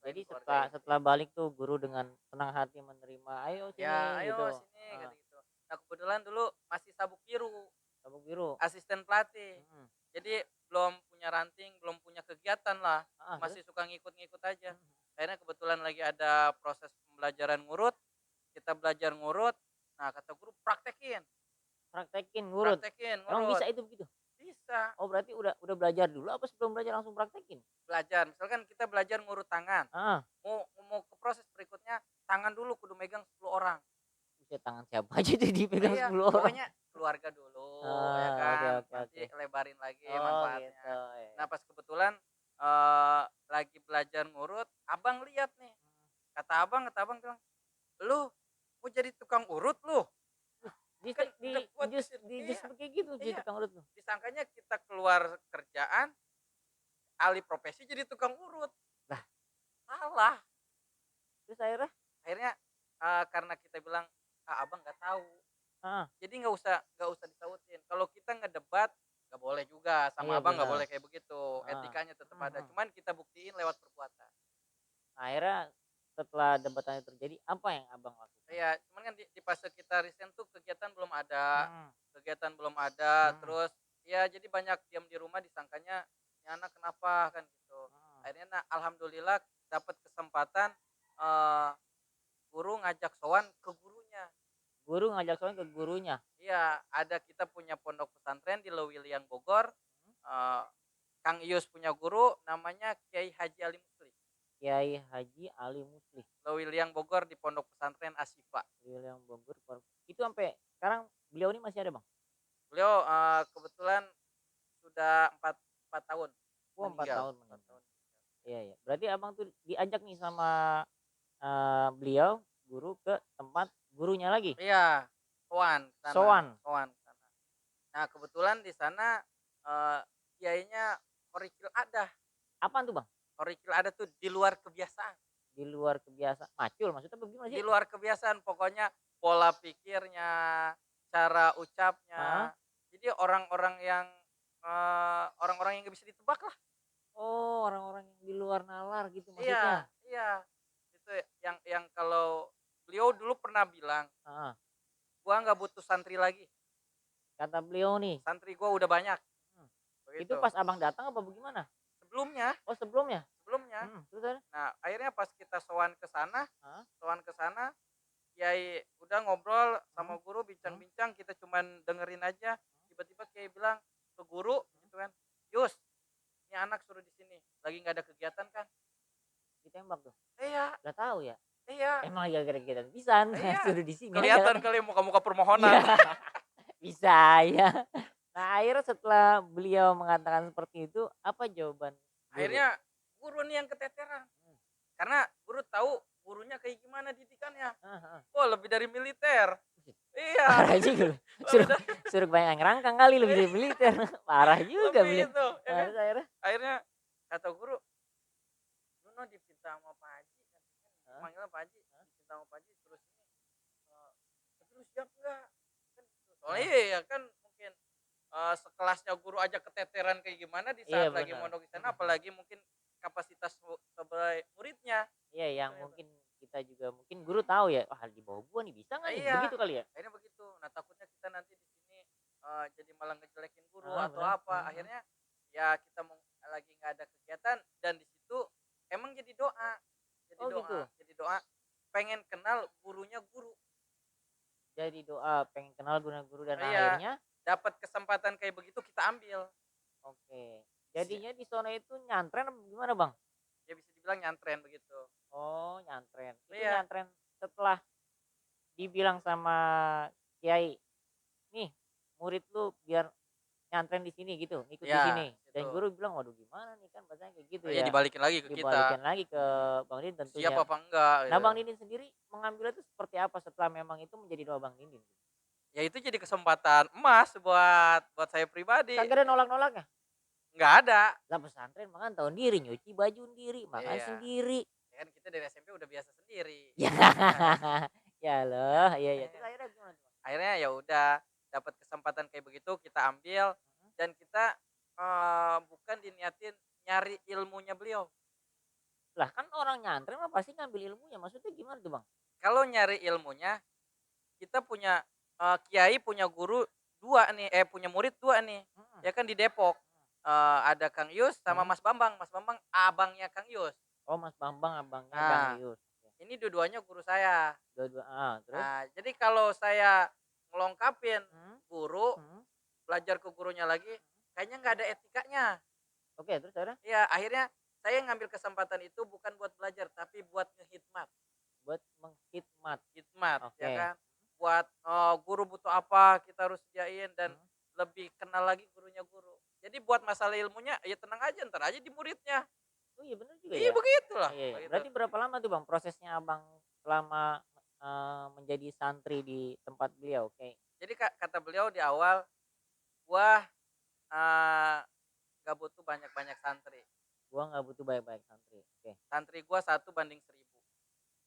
B: Jadi
C: Keluarga
B: setelah balik tuh guru dengan senang hati menerima, ayo sini
C: ya, ayo
B: gitu.
C: sini kata gitu. Nah, kebetulan dulu masih sabuk biru,
B: Sabuk biru.
C: asisten pelatih.
B: Mm.
C: Jadi belum punya ranting, belum punya kegiatan lah.
B: Ah,
C: Masih suka ngikut-ngikut aja. Akhirnya kebetulan lagi ada proses pembelajaran ngurut, kita belajar ngurut. Nah, kata guru praktekin.
B: praktekin ngurut.
C: Praktekin
B: Emang
C: ngurut.
B: bisa itu begitu?
C: Bisa.
B: Oh berarti udah belajar dulu apa sebelum belajar langsung praktekin?
C: Belajar. Misalkan kita belajar ngurut tangan.
B: Ah,
C: Mau ke proses berikutnya, tangan dulu kudu megang 10 orang.
B: bisa tangan siapa aja tuh dipegang
C: Iya,
B: 10 orang.
C: pokoknya keluarga dulu ya kan. Nanti lebarin lagi manfaatnya.
B: Gitu. Ya.
C: Nah, pas kebetulan lagi belajar ngurut, abang lihat nih. Kata abang bilang, "Lu mau jadi tukang urut lu?" Kan udah kuat
B: Jus
C: iya,
B: kayak gitu jadi
C: iya.
B: tukang urut tuh.
C: Disangkanya kita keluar kerjaan, alih profesi jadi tukang urut.
B: Lah.
C: Salah.
B: Terus
C: Akhirnya karena kita bilang, abang nggak tahu.
B: Ah.
C: Jadi nggak usah disautin. Kalau kita ngedebat nggak boleh juga sama
B: Iya,
C: abang, nggak
B: benar.
C: boleh kayak begitu. Etikanya tetap ada. Cuman kita buktiin lewat perbuatan.
B: Akhirnya setelah debatannya terjadi, apa yang abang lakukan?
C: Iya, cuman kan di fase kita resign tuh kegiatan belum ada. Terus ya jadi banyak diam di rumah, disangkanya ini anak kenapa kan gitu. Akhirnya alhamdulillah dapat kesempatan guru ngajak sowan ke gurunya.
B: Guru ngajak sowan ke gurunya.
C: Iya, ada kita punya pondok pesantren di Lewiliang Bogor. Kang Ius punya guru namanya Kiai Haji Ali Muslih.
B: Kiai Haji Ali Muslih.
C: Lewiliang Bogor di pondok pesantren Asifa.
B: Lewiliang Bogor. Itu sampai sekarang beliau ini masih ada, Bang?
C: Beliau kebetulan sudah 4 tahun.
B: Oh, 4 tahun.
C: 4 tahun.
B: Iya, iya. Berarti abang tuh diajak nih sama beliau guru ke tempat gurunya lagi.
C: Iya, sowan sana. Sowan sana. Nah, kebetulan di sana kiainya Horikil ada.
B: Apaan tuh, Bang?
C: Horikil ada tuh di luar kebiasaan.
B: Di luar kebiasaan, macul maksudnya bagaimana
C: Di
B: sih?
C: luar kebiasaan, pokoknya pola pikirnya, cara
B: Heeh.
C: ucapnya. Jadi orang-orang yang nggak bisa ditebak lah.
B: Oh, orang-orang yang di luar nalar gitu
C: Iya,
B: maksudnya?
C: iya. Itu yang kalau beliau dulu pernah bilang,
B: Heeh.
C: "Gua nggak butuh santri lagi,
B: Kata beliau nih,
C: santri gua udah banyak."
B: mhm, itu
C: Begitu.
B: pas Abang datang apa bagaimana?
C: Sebelumnya
B: Oh, sebelumnya?
C: sebelumnya.
B: Terus terus?
C: Nah, akhirnya pas kita
B: Heeh,
C: sowan ke sana, kiai udah ngobrol
B: mhm,
C: sama guru,
B: mhm,
C: bincang-bincang, kita cuman dengerin aja.
B: mhm,
C: Tiba-tiba kiai bilang ke guru
B: mhm.
C: gitu kan, "Yus, ini anak suruh di sini, lagi nggak ada kegiatan kan?"
B: Ditembak tuh?
C: "Iya,
B: Nggak tahu ya?
C: iya,
B: Emang gara-gara kegiatan pisan
C: iya."
B: suruh di sini aja
C: Kelihatan
B: katanya.
C: kali muka-muka
B: Iya,
C: permohonan.
B: bisa ya. Nah, akhirnya setelah beliau mengatakan seperti itu, apa jawaban guru?
C: Akhirnya guru nih yang keteteran.
B: Mmm,
C: Karena guru tahu gurunya kayak gimana didikannya.
B: heeh heeh.
C: Wah, lebih dari militer.
B: Buset,
C: Iya,
B: parah juga loh.
C: lebih
B: Suruh
C: dari
B: suruh kebanyakan ngerangkang kali lebih dari militer. Parah juga
C: lebih
B: beliau.
C: itu, ya
B: Nah,
C: kan?
B: terus akhirnya?
C: Akhirnya kata guru, "Lu no dipinta sama Pak Haji," katanya,
B: Heeh,
C: manggilnya Pak Haji,
B: heeh,
C: "dipinta sama Pak Haji terus ini, eee, tapi lu siap nggak?" Kan gitu. Soalnya
B: heeh.
C: iya kan mungkin, sekelasnya guru aja keteteran kayak gimana di
B: Iya
C: saat lagi
B: bener.
C: mondok di sana,
B: Mhm mhm.
C: apalagi mungkin kapasitas sebagai muridnya.
B: Iya, yang
C: Ternyata.
B: mungkin kita juga mungkin guru tahu ya, "Wah, di bawah gua nih, bisa nggak nih?"
C: Iya,
B: Begitu kali ya?
C: akhirnya begitu. Nah, takutnya kita nanti di sini, jadi malah ngejelekin guru
B: Heeh,
C: atau
B: bener.
C: apa.
B: Mhm mhm.
C: Akhirnya ya kita mau lagi nggak ada kegiatan dan di situ emang
B: Oh gitu?
C: jadi doa pengen kenal gurunya guru.
B: Jadi doa pengen kenal guru-guru dan
C: Iya,
B: akhirnya
C: dapat kesempatan kayak begitu kita ambil.
B: oke.
C: Sia
B: Jadinya di sono itu nyantren apa gimana, Bang?
C: ya bisa dibilang nyantren begitu.
B: Oh, nyantren. Itu
C: Iya,
B: nyantren setelah dibilang sama kiai, "Nih, murid lu biar nyantren di sini," gitu, "ngikut di
C: iya,
B: sini."
C: situ.
B: Dan guru bilang, "Waduh gimana nih?" Kan bahasanya kayak gitu
C: Oh iya
B: ya.
C: dibalikin lagi ke kita.
B: Dibalikin lagi ke
C: Mhm.
B: Bang Didin
C: Siap
B: tentunya.
C: apa enggak
B: Nah,
C: gitu.
B: Bang Didin sendiri mengambilnya itu seperti apa setelah memang itu menjadi doa Bang Didin?
C: Ya itu jadi kesempatan emas buat saya pribadi.
B: Kagak ada nolak-nolaknya?
C: Nggak ada.
B: Lah pesantren mah kan tahu sendiri, nyuci baju sendiri, makan
C: Iya.
B: sendiri.
C: Ya kan kita dari SMP udah biasa sendiri.
B: Ya, ya loh, iya iya. Terus akhirnya gimana tuh, Bang?
C: Akhirnya ya udah dapat kesempatan kayak begitu kita ambil
B: Mhm.
C: dan kita, bukan diniatin nyari ilmunya beliau.
B: Lah kan orang nyantren mah pasti ngambil ilmunya, maksudnya gimana tuh, Bang?
C: Kalau nyari ilmunya kita punya, kiai punya guru 2 nih, punya murid 2 nih,
B: Mhm,
C: ya kan di Depok. Ada Kang Yus sama
B: mhm.
C: Mas Bambang. Mas Bambang abangnya Kang Yus.
B: Oh, Mas Bambang abangnya Kang
C: Nah,
B: Yus. Oke.
C: ini dua-duanya guru saya.
B: Dua-dua heeh, terus?
C: Nah, jadi kalau saya ngelengkapin
B: Mhm,
C: guru,
B: mhm,
C: belajar ke gurunya lagi, kayaknya nggak ada etikanya.
B: oke, terus akhirnya
C: Ya, akhirnya saya ngambil kesempatan itu bukan buat belajar, tapi buat ngehikmat.
B: buat mengkhidmat.
C: Hikmat, ya
B: Oke.
C: kan? Buat, guru butuh apa, kita harus sediain dan
B: Mhm.
C: lebih kenal lagi gurunya guru. Jadi buat masalah ilmunya, ya tenang aja, entar aja di muridnya.
B: Oh iya bener juga
C: Iya
B: ya.
C: begitulah,
B: Iya iya.
C: begitu.
B: Berarti berapa lama tuh Bang prosesnya Abang selama, menjadi santri di tempat beliau? Oke.
C: Jadi kata beliau di awal, "Gua, eee, nggak butuh banyak-banyak santri.
B: Gua nggak butuh banyak-banyak santri. Oke.
C: Santri gua 1 banding 1000."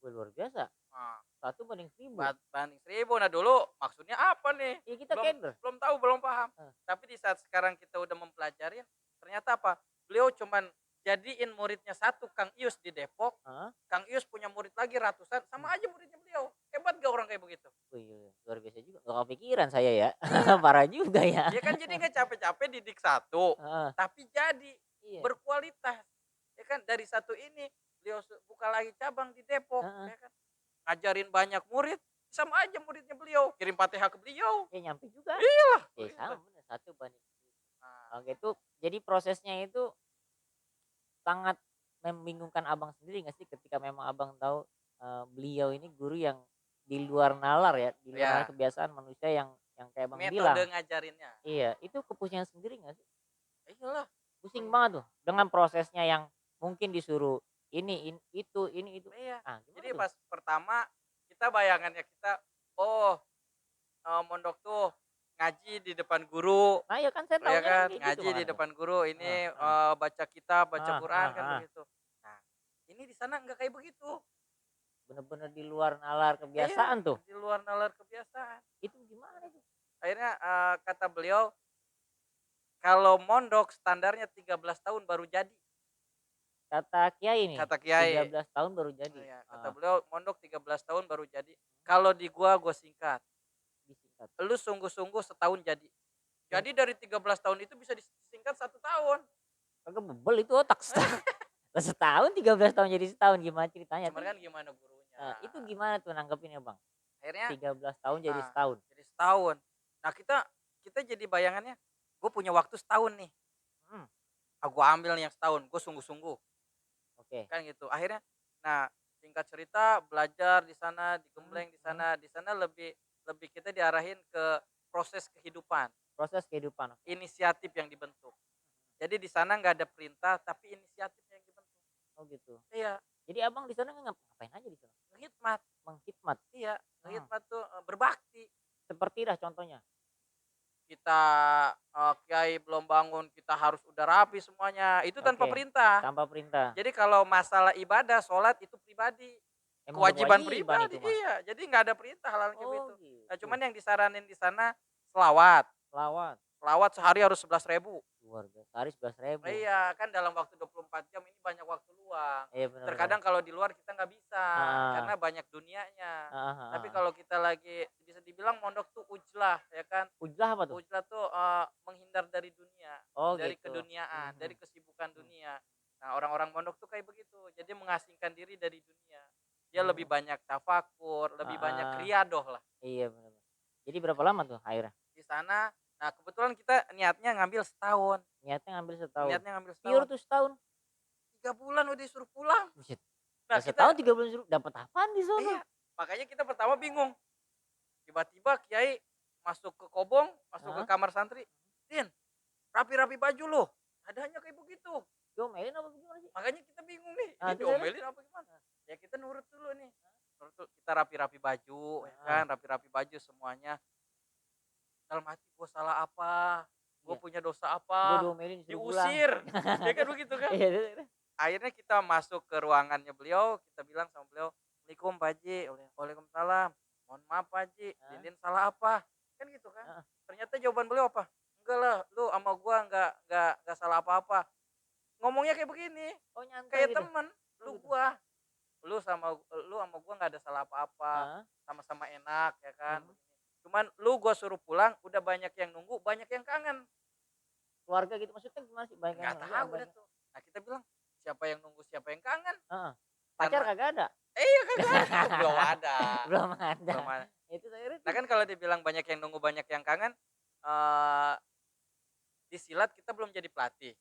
B: Wih luar biasa,
C: Nah,
B: 1 banding 1000.
C: banding 1000. Nah, dulu maksudnya apa nih?
B: Iya kita
C: Belum
B: keder.
C: belum tahu, belum paham.
B: Heeh,
C: Tapi di saat sekarang kita udah mempelajarin, ternyata apa? Beliau cuman jadiin muridnya satu Kang Ius di Depok,
B: heeh.
C: Kang Ius punya murid lagi ratusan,
B: Mmm.
C: sama aja muridnya beliau. Hebat gak orang kayak begitu?
B: Wih iya, luar biasa juga, nggak kepikiran saya ya.
C: Iya,
B: Parah juga ya.
C: ya kan jadi nggak capek-capek didik satu,
B: Heeh,
C: tapi jadi
B: iya,
C: berkualitas. Ya kan dari satu ini beliau buka lagi cabang di Depok,
B: heeh.
C: ya kan. Ngajarin banyak murid, sama aja muridnya beliau, kirim Fatihah ke beliau.
B: Ya nyampe juga.
C: Iyalah,
B: Ya
C: begitu.
B: sama bener, 1 banding 1000.
C: Nah,
B: Oke itu jadi prosesnya itu sangat membingungkan Abang sendiri nggak sih ketika memang Abang tahu, beliau ini guru yang di luar nalar ya, di luar nalar
C: ya
B: kebiasaan manusia yang kayak Abang
C: metode
B: bilang.
C: ngajarinnya.
B: Iya, itu kepusingan sendiri nggak sih?
C: Iyalah,
B: Pusing banget tuh dengan prosesnya yang mungkin disuruh ini, itu.
C: iya.
B: Ah, gimana
C: Jadi
B: tuh?
C: pas pertama kita bayangannya kita, oh, mondok tuh ngaji di depan guru,
B: Nah, ya kan saya
C: ya
B: tahunya kan
C: kan,
B: kayak gitu
C: ngaji di
B: makanya tuh.
C: depan guru
B: Heeh
C: ini,
B: heeh.
C: baca kitab, baca
B: Heeh
C: Quran
B: heeh
C: kan
B: heeh.
C: begitu. Nah, ini di sana nggak kayak begitu.
B: bener-bener di luar nalar
C: Iya,
B: kebiasaan tuh.
C: di luar nalar kebiasaan.
B: Itu gimana itu?
C: Akhirnya kata beliau kalau mondok standarnya 13 tahun baru jadi,
B: Kata kiai nih,
C: kata kiai.
B: 13 tahun baru jadi.
C: Ya, kata
B: Heeh,
C: beliau mondok 13 tahun baru jadi. Kalau di gua singkat.
B: disingkat.
C: Lu sungguh-sungguh setahun jadi.
B: Sing
C: Jadi dari 13 tahun itu bisa disingkat 1 tahun.
B: kagak bebel itu otak setahun. Lah setahun 13 tahun jadi setahun gimana ceritanya
C: Cuman
B: tuh?
C: kan gimana gurunya.
B: Itu gimana tuh nanggepinnya, Bang?
C: Akhirnya
B: 13 tahun jadi
C: ah,
B: setahun.
C: jadi setahun. Nah, kita kita jadi bayangannya, gue punya waktu setahun nih.
B: Mhm,
C: Gue ambil nih yang setahun, gue sungguh-sungguh.
B: oke.
C: Kan gitu. Akhirnya, nah singkat cerita belajar di sana,
B: Mhm
C: digembleng
B: mhm.
C: di sana lebih lebih kita diarahin ke proses kehidupan,
B: Proses kehidupan, oke.
C: inisiatif yang dibentuk. Jadi di sana nggak ada perintah, tapi inisiatif yang dibentuk.
B: Oh gitu.
C: Iya,
B: Jadi Abang di sana ngapain aja di sana?
C: ngehikmat.
B: Menghikmat.
C: Iya,
B: Hmm,
C: ngehikmat tuh berbakti.
B: seperti dah contohnya.
C: Kita kiai belum bangun, kita harus udah rapi semuanya. Itu tanpa
B: Oke.
C: perintah.
B: Tanpa perintah.
C: Jadi kalau masalah ibadah, sholat itu pribadi.
B: Emang udah
C: Kewajiban
B: kewajiban
C: pribadi,
B: itu mah.
C: iya. Jadi nggak ada perintah hal kayak
B: Oh
C: gitu. Nah,
B: gitu.
C: cuman yang disaranin di sana selawat.
B: Lawat.
C: Selawat sehari harus 11.000.
B: Luar biasa. Sehari 11.000.
C: Iya, kan dalam waktu 24 jam ini banyak waktu luang.
B: Iya benar-benar.
C: Terkadang kalau di luar kita nggak bisa
B: Heeh.
C: karena banyak dunianya.
B: Heeh,
C: Tapi
B: heeh.
C: kalau kita lagi bisa dibilang mondok tuh ujlah, ya kan?
B: Ujlah apa tuh?
C: Ujlah tuh menghindar dari dunia,
B: Oh
C: dari
B: gitu.
C: keduniaan,
B: Mhm.
C: dari kesibukan
B: Mhm.
C: dunia. Nah, orang-orang mondok tuh kayak begitu. Jadi mengasingkan diri dari dunia. Dia lebih
B: Hmm.
C: banyak tafakur, lebih banyak
B: Heeh.
C: riadoh lah
B: Iya benar. Jadi berapa lama tuh akhirnya?
C: di sana. Nah, kebetulan kita niatnya ngambil setahun.
B: Niatnya ngambil setahun.
C: Niatnya ngambil
B: Pure
C: setahun.
B: tuh setahun.
C: 3 bulan udah disuruh pulang.
B: Buset.
C: Nah,
B: Lah
C: kita
B: setahun 3 bulan dapat apaan di sono?
C: iya, makanya kita pertama bingung. Tiba-tiba kiai masuk ke kobong, masuk ke
B: Heeh.
C: kamar santri. "Din, rapi-rapi baju loh." Adanya kayak begitu.
B: Diomelin apa gimana sih?
C: Makanya kita bingung nih, ini
B: Ah, terus akhirnya?
C: diomelin apa gimana? Ya kita nurut dulu nih. Nurut dulu, kita rapi-rapi baju, ya
B: Heeh.
C: kan, rapi-rapi baju semuanya. Dalam hati gue salah apa? Gue
B: Iya.
C: punya dosa
B: Gue
C: apa?
B: diomelin disuruh pulang.
C: Diusir. Ya kan begitu kan?
B: Iya, terus?
C: Akhirnya kita masuk ke ruangannya beliau, kita bilang sama beliau, "Assalamualaikum Pak Haji." "Waalaikumsalam. Mohon maaf Pak Haji,
B: Heeh,
C: Dindin salah apa?" Kan gitu kan.
B: heeh.
C: Ternyata jawaban beliau apa? "Enggak lah, lu sama gua enggak salah apa-apa." Ngomongnya kayak begini,
B: Oh nyantai
C: kayak
B: gitu?
C: temen,
B: Oh
C: "Lu
B: gitu?
C: gua, lu sama gua nggak ada salah apa-apa,
B: Heeh,
C: sama-sama enak ya kan,
B: mhm.
C: begini. Cuman lu gua suruh pulang, udah banyak yang nunggu, banyak yang kangen."
B: Keluarga gitu maksudnya gimana sih? Banyak yang
C: Nggak
B: nunggu
C: tahu
B: apa
C: dah
B: banyak
C: tuh. Nah, kita bilang, "Siapa yang nunggu, siapa yang kangen?"
B: heeh. Pacar
C: Karena
B: kagak ada?
C: iya kagak ada, belum ada,
B: Belum ada.
C: belum ada.
B: Itu akhirnya
C: Nah
B: tuh
C: kan kalau dibilang banyak yang nunggu, banyak yang kangen, eee, di silat kita belum jadi pelatih,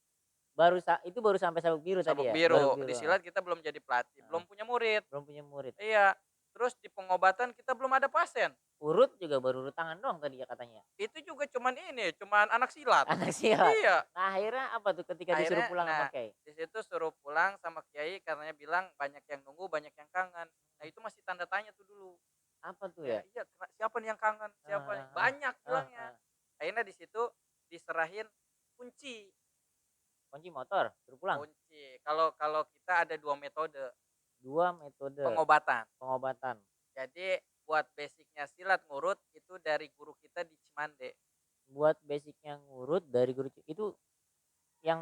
B: itu baru sampai Sabuk Biru tadi
C: sabuk
B: ya? Baru
C: biru,
B: biru,
C: di
B: heeh,
C: silat kita belum jadi pelatih,
B: heeh.
C: belum punya murid.
B: Belum punya murid.
C: Iya, terus di pengobatan kita belum ada pasien.
B: Urut juga baru urut tangan doang tadi ya katanya?
C: Itu juga cuman ini, cuman anak silat.
B: Anak silat.
C: Iya,
B: Nah akhirnya apa tuh ketika disuruh
C: akhirnya
B: pulang
C: nah,
B: sama Kyai?
C: di situ suruh pulang sama kiai karenanya bilang banyak yang nunggu, banyak yang kangen. Nah, itu masih tanda tanya tuh dulu.
B: Apa tuh
C: Ya,
B: ya?
C: iya, siapa nih yang kangen?
B: Heeh
C: Siapa nih?
B: heeh heeh.
C: Banyak
B: Heeh
C: bilangnya.
B: heeh.
C: Akhirnya di situ diserahin kunci.
B: Kunci motor, suruh pulang?
C: Kunci. Kalau kalau kita ada 2 metode
B: 2 metode
C: pengobatan.
B: pengobatan.
C: Jadi buat basicnya silat ngurut itu dari guru kita di Cimande.
B: Buat basic-nya ngurut dari itu yang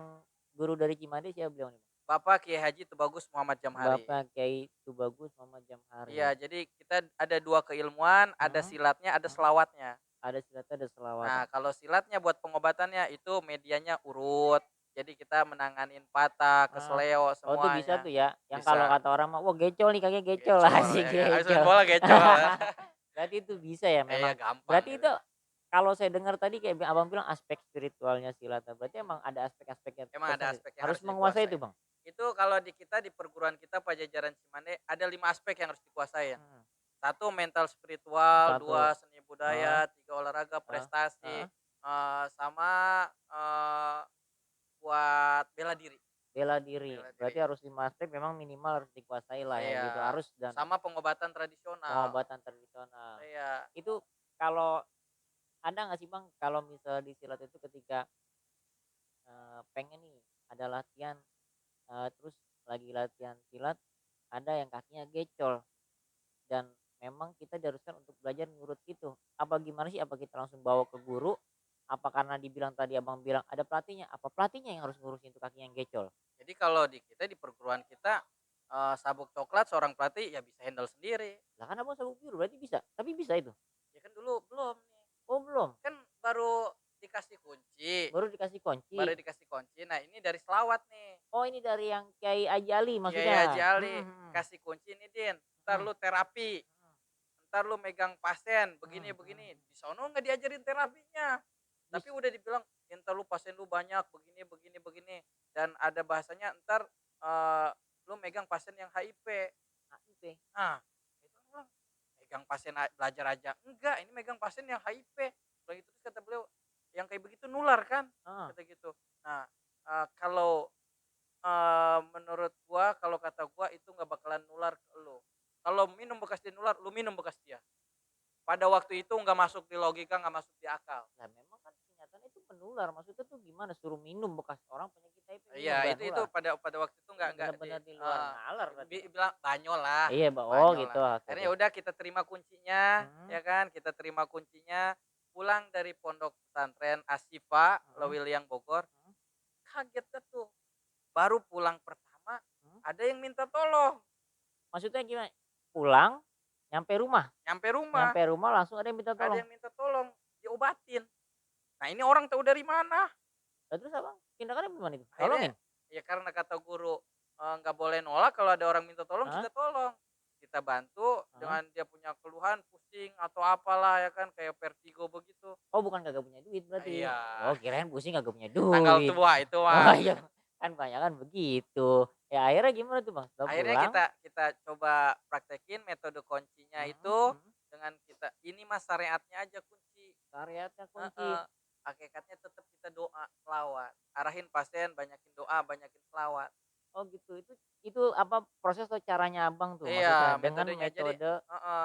B: guru dari Cimande siapa beliau nih, Bang?
C: Bapak Kiai Haji Tubagus Muhammad Jamhari.
B: Bapak Kyai Tubagus Muhammad Jamhari.
C: Iya, jadi kita ada 2 keilmuan, ada
B: Heeh,
C: silatnya, ada
B: heeh.
C: selawatnya.
B: Ada silatnya, ada
C: Nah,
B: selawatnya.
C: kalau silatnya buat pengobatannya itu medianya urut. Jadi kita menanganin patah,
B: Heeh.
C: keseleo
B: Oh itu bisa
C: semuanya.
B: tuh ya, yang kalau
C: Bisa.
B: kata orang mah, "Wah gecol nih kakinya gecol," lah
C: Gecol
B: asik
C: ya kan, habis main
B: gecol.
C: bola gecol.
B: Berarti itu bisa ya
C: Iya
B: memang.
C: gampang
B: Berarti
C: itu.
B: itu kalau saya dengar tadi kayak Abang bilang aspek spiritualnya silat, berarti emang ada aspek-aspeknya
C: Emang ada
B: tersendiri.
C: aspek yang
B: Harus
C: harus
B: menguasai itu,
C: dikuasai.
B: Bang?
C: Itu kalau di kita di perguruan kita Pajajaran Cimande ada 5 aspek yang harus dikuasain.
B: Mhm.
C: Satu mental spiritual, 2
B: 1,
C: seni
B: heeh,
C: budaya, 3 olahraga
B: heeh,
C: prestasi,
B: heeh.
C: sama buat bela diri.
B: Bela diri.
C: Bela
B: Berarti
C: diri.
B: harus 5 aspek memang minimal harus dikuasai lah ya gitu,
C: Iya,
B: harus dan
C: sama pengobatan tradisional.
B: pengobatan tradisional.
C: Iya,
B: Itu kalau ada nggak sih Bang, kalau misalnya di silat itu ketika, pengen nih ada latihan, terus lagi latihan silat, ada yang kakinya gecol. dan memang kita diharuskan untuk belajar ngurut itu. Apa gimana sih? Apa kita langsung bawa ke guru? Apa karena dibilang tadi Abang bilang ada pelatihnya? Apa pelatihnya yang harus ngurusin itu kakinya yang gecol?
C: Jadi kalau di kita di perguruan kita sabuk coklat seorang pelatih ya bisa handle sendiri.
B: Lah kan Abang sabuk biru berarti bisa. Tapi bisa itu.
C: Ya kan dulu belum nih.
B: Oh, belum.
C: Kan baru dikasih kunci.
B: Baru dikasih kunci.
C: Baru dikasih kunci. Nah, ini dari selawat nih.
B: Oh, ini dari yang Kiai Haji Ali
C: Kiai
B: maksudnya.
C: Haji Ali
B: Hmm.
C: kasih kunci ini, Din. Ntar lu terapi. Ntar lu megang pasien begini. Di sono nggak diajarin terapinya. Tapi udah dibilang ntar lu pasien lu banyak begini. Dan ada bahasanya ntar lu megang pasien yang HIV.
B: HIV.
C: Ah, itu bilang megang pasien belajar aja. Enggak, ini megang pasien yang HIV. Bilang itu terus kata beliau yang kayak begitu nular kan? Kata gitu. Nah, kalau menurut gua, kalau kata gua itu nggak bakalan nular ke lu. Kalau minum bekas dia nular, lu minum bekas dia. Pada waktu itu nggak masuk di logika, nggak masuk di akal.
B: Nah, memang kan kenyataannya itu menular. Maksudnya tuh gimana suruh minum bekas orang penyakit HIV minum
C: Iya,
B: nggak
C: itu
B: nular?
C: pada waktu itu nggak
B: Benar-benar di luar nalar berarti.
C: bilang banyol lah.
B: Iya, oh
C: Banyol
B: gitu.
C: lah.
B: Oke,
C: Akhirnya
B: oke.
C: udah kita terima kuncinya,
B: Hmm.
C: ya kan? Kita terima kuncinya, pulang dari pondok pesantren Asifa, Lewiliang Bogor. Kaget dah tuh. Baru pulang pertama, ada yang minta tolong.
B: Maksudnya gimana? Pulang, nyampe rumah.
C: Nyampe
B: Nyampe rumah langsung ada yang minta
C: ada
B: tolong.
C: yang minta tolong, diobatin. Nah, ini orang tahu dari mana?
B: Lah terus Abang tindakannya gimana itu?
C: Akhirnya,
B: Tolongin?
C: ya karena kata guru nggak boleh nolak kalau ada orang minta tolong
B: Hah?
C: kita tolong. Kita bantu dengan dia punya keluhan pusing atau apalah ya kan kayak vertigo begitu.
B: Oh, bukan kagak punya duit berarti.
C: Iya.
B: Oh, kirain pusing kagak punya
C: Tanggal
B: duit.
C: tua itu
B: Oh
C: mah.
B: iya, kan banyak kan begitu. Ya akhirnya gimana tuh Bang? Setelah
C: Akhirnya
B: pulang?
C: kita coba praktekin metode kuncinya itu dengan kita ini mas syariatnya aja kunci.
B: Syariatnya kunci.
C: Heeh. Hakikatnya tetap kita doa selawat. Arahin pasien banyakin doa, banyakin selawat.
B: Oh gitu. Itu apa proses atau caranya Abang tuh maksudnya
C: Iya,
B: dengan
C: metodenya.
B: metode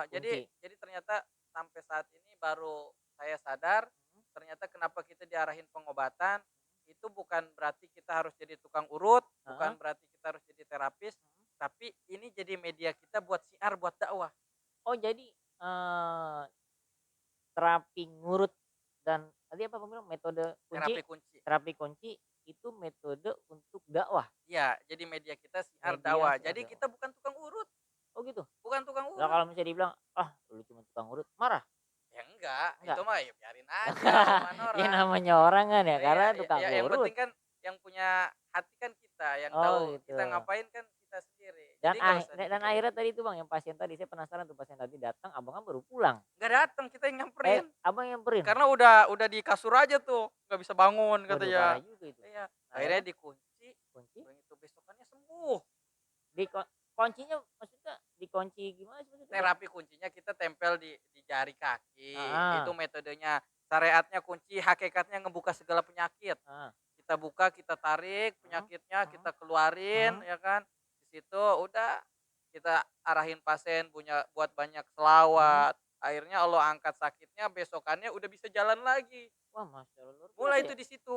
C: Jadi
B: kunci.
C: ternyata sampai saat ini baru saya sadar ternyata kenapa kita diarahin pengobatan itu bukan berarti kita harus jadi tukang urut, bukan berarti kita harus jadi terapis, tapi ini jadi media kita buat siar, buat dakwah.
B: Oh jadi terapi ngurut dan tadi apa Bang bilang metode kunci?
C: Terapi kunci.
B: Terapi kunci itu metode untuk dakwah.
C: Iya, jadi media kita siar
B: Media
C: dakwah.
B: siar
C: Jadi
B: dakwah.
C: kita bukan tukang urut,
B: Oh gitu.
C: bukan tukang
B: Lah
C: urut.
B: kalau misalnya dibilang, "Ah, lu cuma tukang urut," marah?
C: Ya enggak,
B: Enggak?
C: itu mah ya biarin aja omongan
B: Ya
C: orang.
B: namanya orang kan ya, karena
C: Iya,
B: tukang
C: yang
B: urut.
C: penting kan yang punya hati kan kita, yang
B: Oh
C: tahu
B: gitu.
C: kita ngapain kan kita sendiri.
B: Dan
C: Jadi nggak usah
B: dan
C: dipikirin.
B: akhirnya tadi itu Bang, yang pasien tadi, saya penasaran tuh pasien tadi datang, Abang kan baru pulang.
C: Nggak datang, kita yang nyamperin.
B: Abang nyamperin?
C: Karena udah di kasur aja tuh, nggak bisa bangun
B: Waduh,
C: katanya.
B: parah juga itu.
C: Iya,
B: Akhirnya
C: akhirnya dikunci,
B: kunci,
C: begitu besokannya sembuh.
B: kuncinya maksudnya dikunci gimana sih maksudnya?
C: Terapi kuncinya kita tempel di jari kaki.
B: Ah.
C: Itu metodenya. Syariatnya kunci, hakikatnya ngebuka segala penyakit.
B: Ah.
C: Kita buka, kita tarik penyakitnya, kita keluarin, ya kan. Di situ udah kita arahin pasien buat banyak selawat. Akhirnya Allah angkat sakitnya, besokannya udah bisa jalan lagi.
B: Wah, Masya Allah, luar
C: Mulai
B: biasa
C: itu
B: ya?
C: di situ.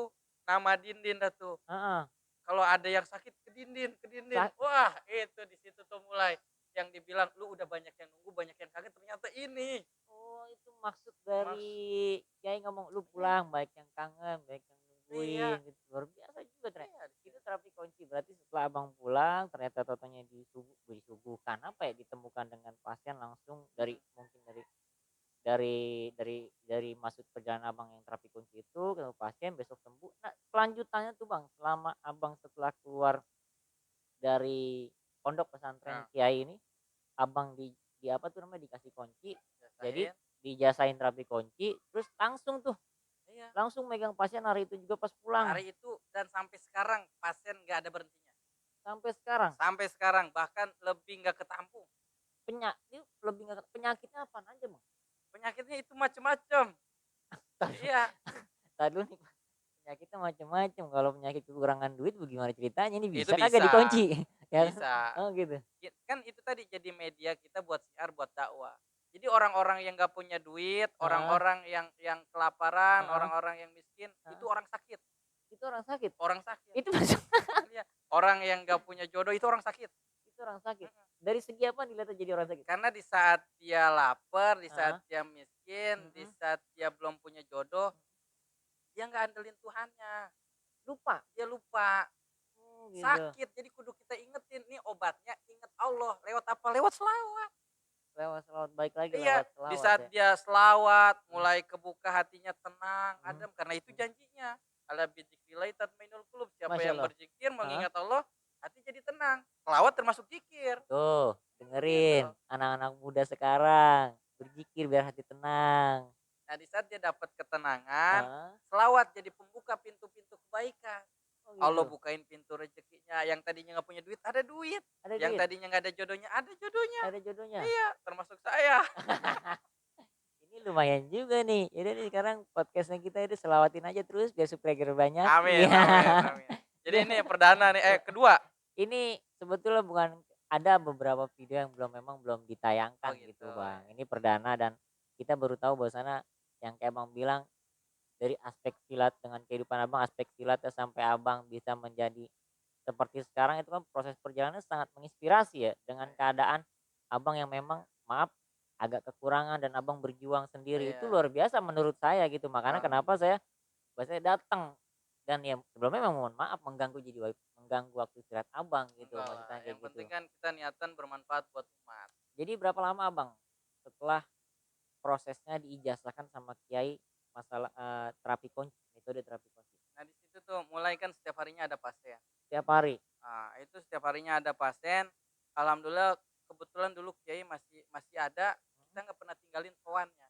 C: Nama Dindin dah tuh.
B: Heeh.
C: Kalau ada yang sakit ke Dindin. Wah, itu di situ tuh mulai yang dibilang lu udah banyak yang nunggu, banyak yang kaget, ternyata ini.
B: Oh, itu maksud dari Kiai ngomong lu pulang, baik yang kangen, baik yang nungguin gitu. Luar biasa juga ternyata. Itu terapi kunci. Berarti setelah Abang pulang, ternyata totonya disuguhkan apa ya, ditemukan dengan pasien langsung dari mungkin dari masuk perjalanan Abang yang terapi kunci itu ketemu pasien besok sembuh. Nah, kelanjutannya tuh Bang, selama Abang setelah keluar dari pondok pesantren Kiai ini, Abang di apa tuh namanya dikasih kunci. Jadi dijasain terapi kunci, terus langsung tuh langsung megang pasien hari itu juga pas pulang.
C: Hari itu dan sampai sekarang pasien nggak ada berhentinya.
B: Sampai sekarang.
C: Sampai sekarang bahkan lebih nggak ketampung.
B: Penyakitnya apa aja Bang?
C: Penyakitnya itu macam-macam. Iya.
B: Tadi nih penyakitnya macam-macam. Kalau penyakit kekurangan duit bagaimana ceritanya ini
C: Itu
B: bisa kagak dikunci? Ya.
C: Bisa.
B: Oh gitu.
C: Kan itu tadi jadi media kita buat siar, buat dakwah. Jadi orang-orang yang nggak punya duit, orang-orang yang kelaparan, orang-orang yang miskin, itu orang sakit.
B: Itu orang sakit.
C: Orang sakit.
B: Itu masuk.
C: Iya. Orang yang nggak punya jodoh itu orang sakit.
B: Itu orang sakit. Dari segi apa dilihatnya jadi orang sakit?
C: Karena di saat dia lapar, di saat
B: Heeh.
C: dia miskin, di
B: Mhm.
C: saat dia belum punya jodoh, dia nggak andelin Tuhannya.
B: Lupa.
C: Dia lupa.
B: Oh gitu.
C: Sakit, jadi kudu kita ingetin nih obatnya, inget Allah. Lewat apa? Lewat selawat.
B: Lewat selawat, baik lagi
C: Iya,
B: lewat
C: di
B: selawat
C: saat
B: ya.
C: dia selawat,
B: Mhm.
C: mulai kebuka hatinya tenang,
B: Mhm.
C: adem. Karena itu
B: Mhm.
C: janjinya. Ala bidzikrillah tatmainul qulub. Siapa
B: Masya
C: yang
B: Allah.
C: berzikir,
B: Heeh.
C: mengingat Allah, hati jadi tenang. Selawat termasuk zikir.
B: Tuh,
C: Gitu.
B: dengerin anak-anak muda sekarang. Berzikir biar hati tenang.
C: Nah, di saat dia dapat ketenangan,
B: Heeh.
C: selawat jadi pembuka pintu-pintu kebaikan.
B: Oh
C: Allah
B: gitu.
C: bukain pintu rezekinya. Yang tadinya nggak punya duit, ada duit.
B: Ada
C: Yang
B: duit,
C: tadinya nggak ada jodohnya, ada jodohnya.
B: ada jodohnya.
C: Iya, termasuk saya.
B: Ini lumayan juga nih. Yaudah nih sekarang podcastnya kita itu selawatin aja terus biar subscriber banyak.
C: Amin,
B: Iya.
C: amin, amin. Jadi ini perdana nih, kedua.
B: Ini sebetulnya bukan, ada beberapa video yang memang belum
C: Oh
B: ditayangkan
C: gitu.
B: gitu Bang. Ini perdana dan kita baru tahu bahwasanya yang kayak Abang bilang dari aspek silat dengan kehidupan Abang, aspek silatnya sampai Abang bisa menjadi seperti sekarang itu kan proses perjalanannya sangat menginspirasi ya dengan keadaan Abang yang memang maaf agak kekurangan dan Abang berjuang sendiri itu
C: Iya.
B: luar biasa menurut saya gitu. Makanya kenapa
C: Alhamdulillah.
B: saya datang dan ya sebelumnya memang mohon maaf mengganggu mengganggu waktu istirahat Abang gitu
C: Enggak lah,
B: maksudnya kayak
C: yang penting
B: gitu.
C: kan kita niatan bermanfaat buat umat.
B: Jadi berapa lama Abang setelah prosesnya diijazahkan sama kiai masalah terapi kunci, metode terapi kunci?
C: Nah, di situ tuh mulai kan setiap harinya ada pasien.
B: Tiap hari.
C: Itu setiap harinya ada pasien. Alhamdulillah kebetulan dulu kiai masih masih ada, kita nggak pernah tinggalin sowannya.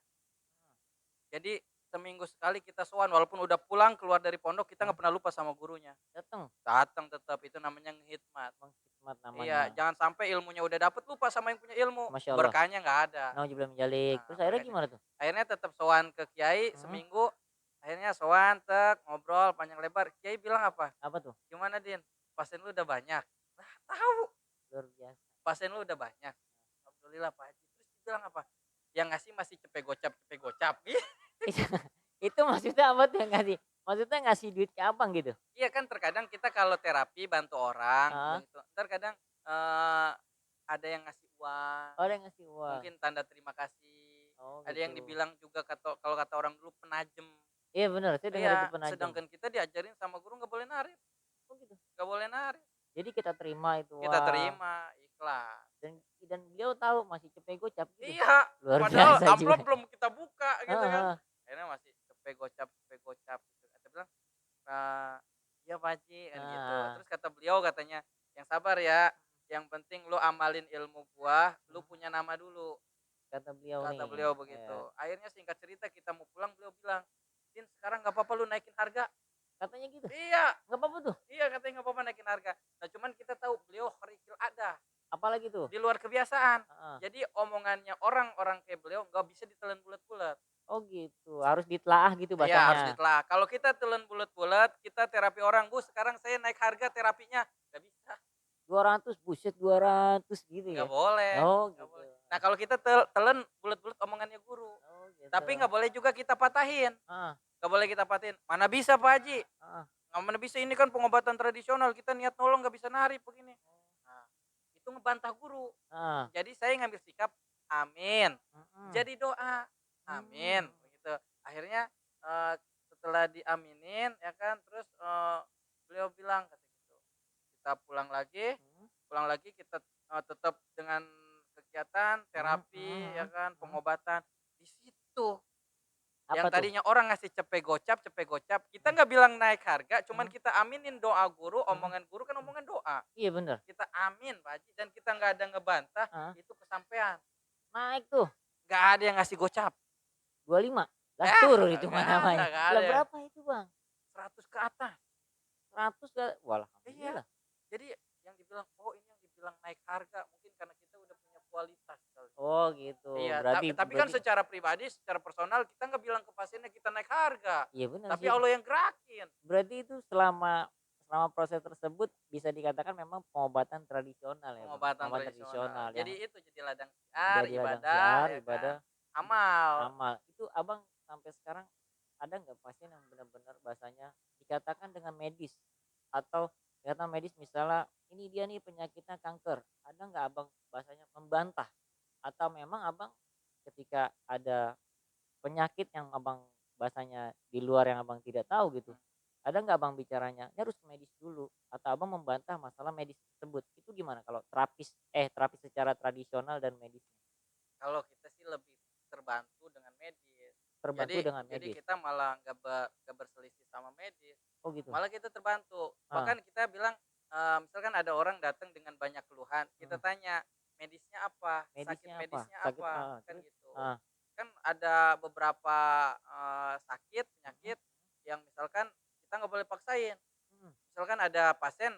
C: Jadi seminggu sekali kita sowan walaupun udah pulang keluar dari pondok kita nggak pernah lupa sama gurunya.
B: Datang
C: Datang tetap, itu namanya ngehikmat.
B: Bang Hikmat
C: Iya,
B: namanya.
C: jangan sampai ilmunya udah dapet lupa sama yang punya ilmu.
B: Masya Allah.
C: Berkahnya nggak ada.
B: Nauzubillah min dzalik.
C: Nah,
B: Terus akhirnya
C: makanya
B: gimana tuh?
C: akhirnya tetap sowan ke kiai
B: Mhm.
C: seminggu. Akhirnya sowan, tek, ngobrol panjang lebar. Kiai bilang apa?
B: Apa tuh?
C: Gimana Din? Pasien lu udah banyak. Lah, tahu
B: Luar biasa.
C: pasien lu udah banyak. Alhamdulillah Pak Haji. Terus dia bilang apa? Yang ngasih masih cepet gocap.
B: Itu itu maksudnya apa tuh yang ngasih? Maksudnya ngasih duit ke Abang gitu?
C: Iya kan terkadang kita kalau terapi bantu orang,
B: Heeh.
C: begitu. Ntar kadang eh, ada yang ngasih uang,
B: Oh, dia ngasih uang.
C: mungkin tanda terima kasih.
B: Oh
C: Ada yang
B: gitu.
C: dibilang juga kata kalau kata orang dulu penajem.
B: Iya benar, saya dengar itu
C: Iya,
B: penajem.
C: sedangkan kita diajarin sama guru nggak boleh narik,
B: Oh gitu.
C: nggak boleh narik.
B: Jadi kita terima itu
C: Kita
B: uang
C: terima, ikhlas.
B: dan beliau tahu masih cepet gocap gitu.
C: Iya,
B: Luar
C: padahal
B: biasa
C: amplop
B: juga.
C: belum kita buka gitu
B: Heeh,
C: kan.
B: heeh.
C: Akhirnya masih cepet gocap gitu. Kata bilang, iya Pak Haji kan gitu.
B: Nah,
C: Terus kata beliau katanya, yang sabar ya, yang penting lu amalin ilmu gua, lu punya nama dulu.
B: kata beliau
C: Kata
B: nih.
C: beliau begitu. Akhirnya singkat cerita kita mau pulang beliau bilang, Din sekarang nggak apa-apa lu naikin harga.
B: Katanya gitu.
C: Iya,
B: Nggak apa-apa tuh.
C: iya katanya nggak apa-apa naikin harga. Nah cuman kita tahu beliau kharikil ada
B: Apalagi tuh?
C: di luar kebiasaan.
B: Heeh.
C: Jadi omongannya orang-orang kayak beliau nggak bisa ditelan bulat-bulat.
B: Oh gitu, harus ditelaah gitu
C: Iya harus
B: bahasanya.
C: ditelaah. Kalau kita telan bulat-bulat, kita terapi orang, Bu sekarang saya naik harga terapinya. Nggak bisa,
B: 200 buset 200 gitu
C: nggak
B: ya?
C: boleh.
B: Oh
C: Nggak
B: gitu.
C: boleh. Nah kalau kita telan bulat-bulat omongannya guru.
B: Oh gitu.
C: Tapi nggak boleh juga kita patahin.
B: Heeh,
C: Nggak boleh kita patahin. Mana bisa Pak Haji?
B: heeh.
C: Nggak mana bisa ini kan pengobatan tradisional. Kita niat nolong nggak bisa narik begini. Nah, itu ngebantah guru.
B: Heeh.
C: Jadi saya ngambil sikap amin.
B: Mhm.
C: Jadi doa amin begitu. Akhirnya setelah diaminin ya kan terus beliau bilang kata gitu. Kita
B: Mhm.
C: pulang lagi kita tetap dengan kegiatan terapi ya kan
B: Mhm.
C: pengobatan di situ.
B: Apa
C: Yang
B: tuh?
C: tadinya orang ngasih cepet gocap, kita nggak bilang naik harga, cuman
B: Mhm.
C: kita aminin doa guru,
B: Mhm.
C: omongan guru kan omongan doa.
B: Iya bener.
C: Kita amin Pak Haji dan kita nggak ada ngebantah,
B: Heeh.
C: itu kesampean.
B: Naik tuh
C: Nggak ada yang ngasih gocap.
B: 25. Lah turun itu mah namanya.
C: Nggak
B: Lah
C: ada.
B: berapa itu Bang?
C: 100 ke atas.
B: 100 wah
C: Iya.
B: alhamdulillah.
C: Jadi yang dibilang, oh ini yang dibilang naik harga, mungkin karena kita udah punya kualitas kali.
B: Oh gitu.
C: Iya,
B: Berarti
C: tapi kan
B: berarti
C: secara pribadi, secara personal kita nggak bilang ke pasiennya kita naik harga.
B: iya bener
C: Tapi
B: sih.
C: Allah yang gerakin.
B: Berarti itu selama selama proses tersebut bisa dikatakan memang pengobatan tradisional ya Bang?
C: Pengobatan
B: Pengobatan
C: tradisional.
B: yang
C: Jadi itu jadi ladang siar,
B: dari ladang
C: ibadah,
B: siar,
C: ya kan.
B: ibadah,
C: Amal.
B: amal. Itu Abang sampai sekarang ada nggak pasien yang benar-benar bahasanya dikatakan dengan medis atau Kelihatan medis misalnya ini dia nih penyakitnya kanker. Ada nggak abang bahasanya membantah? Atau memang abang ketika ada penyakit yang abang bahasanya di luar yang abang tidak tahu gitu.
C: Hmm.
B: Ada nggak abang bicaranya? Ini harus ke medis dulu atau abang membantah masalah medis tersebut? Itu gimana kalau terapis secara tradisional dan medis
C: Kalau kita sih lebih terbantu dengan medis.
B: terbantu
C: Jadi
B: dengan
C: jadi
B: medis?
C: kita malah nggak berselisih sama medis,
B: Oh gitu.
C: malah kita terbantu.
B: Ah,
C: Bahkan kita bilang, misalkan ada orang datang dengan banyak keluhan, kita
B: hmm.
C: tanya, "Medisnya apa? Sakit
B: Medisnya apa?
C: medisnya
B: Sakit
C: apa?" Kan
B: terus
C: gitu.
B: ah,
C: Kan ada beberapa, sakit,
B: mhm,
C: penyakit yang misalkan kita nggak boleh paksain.
B: mhm.
C: Misalkan ada pasien,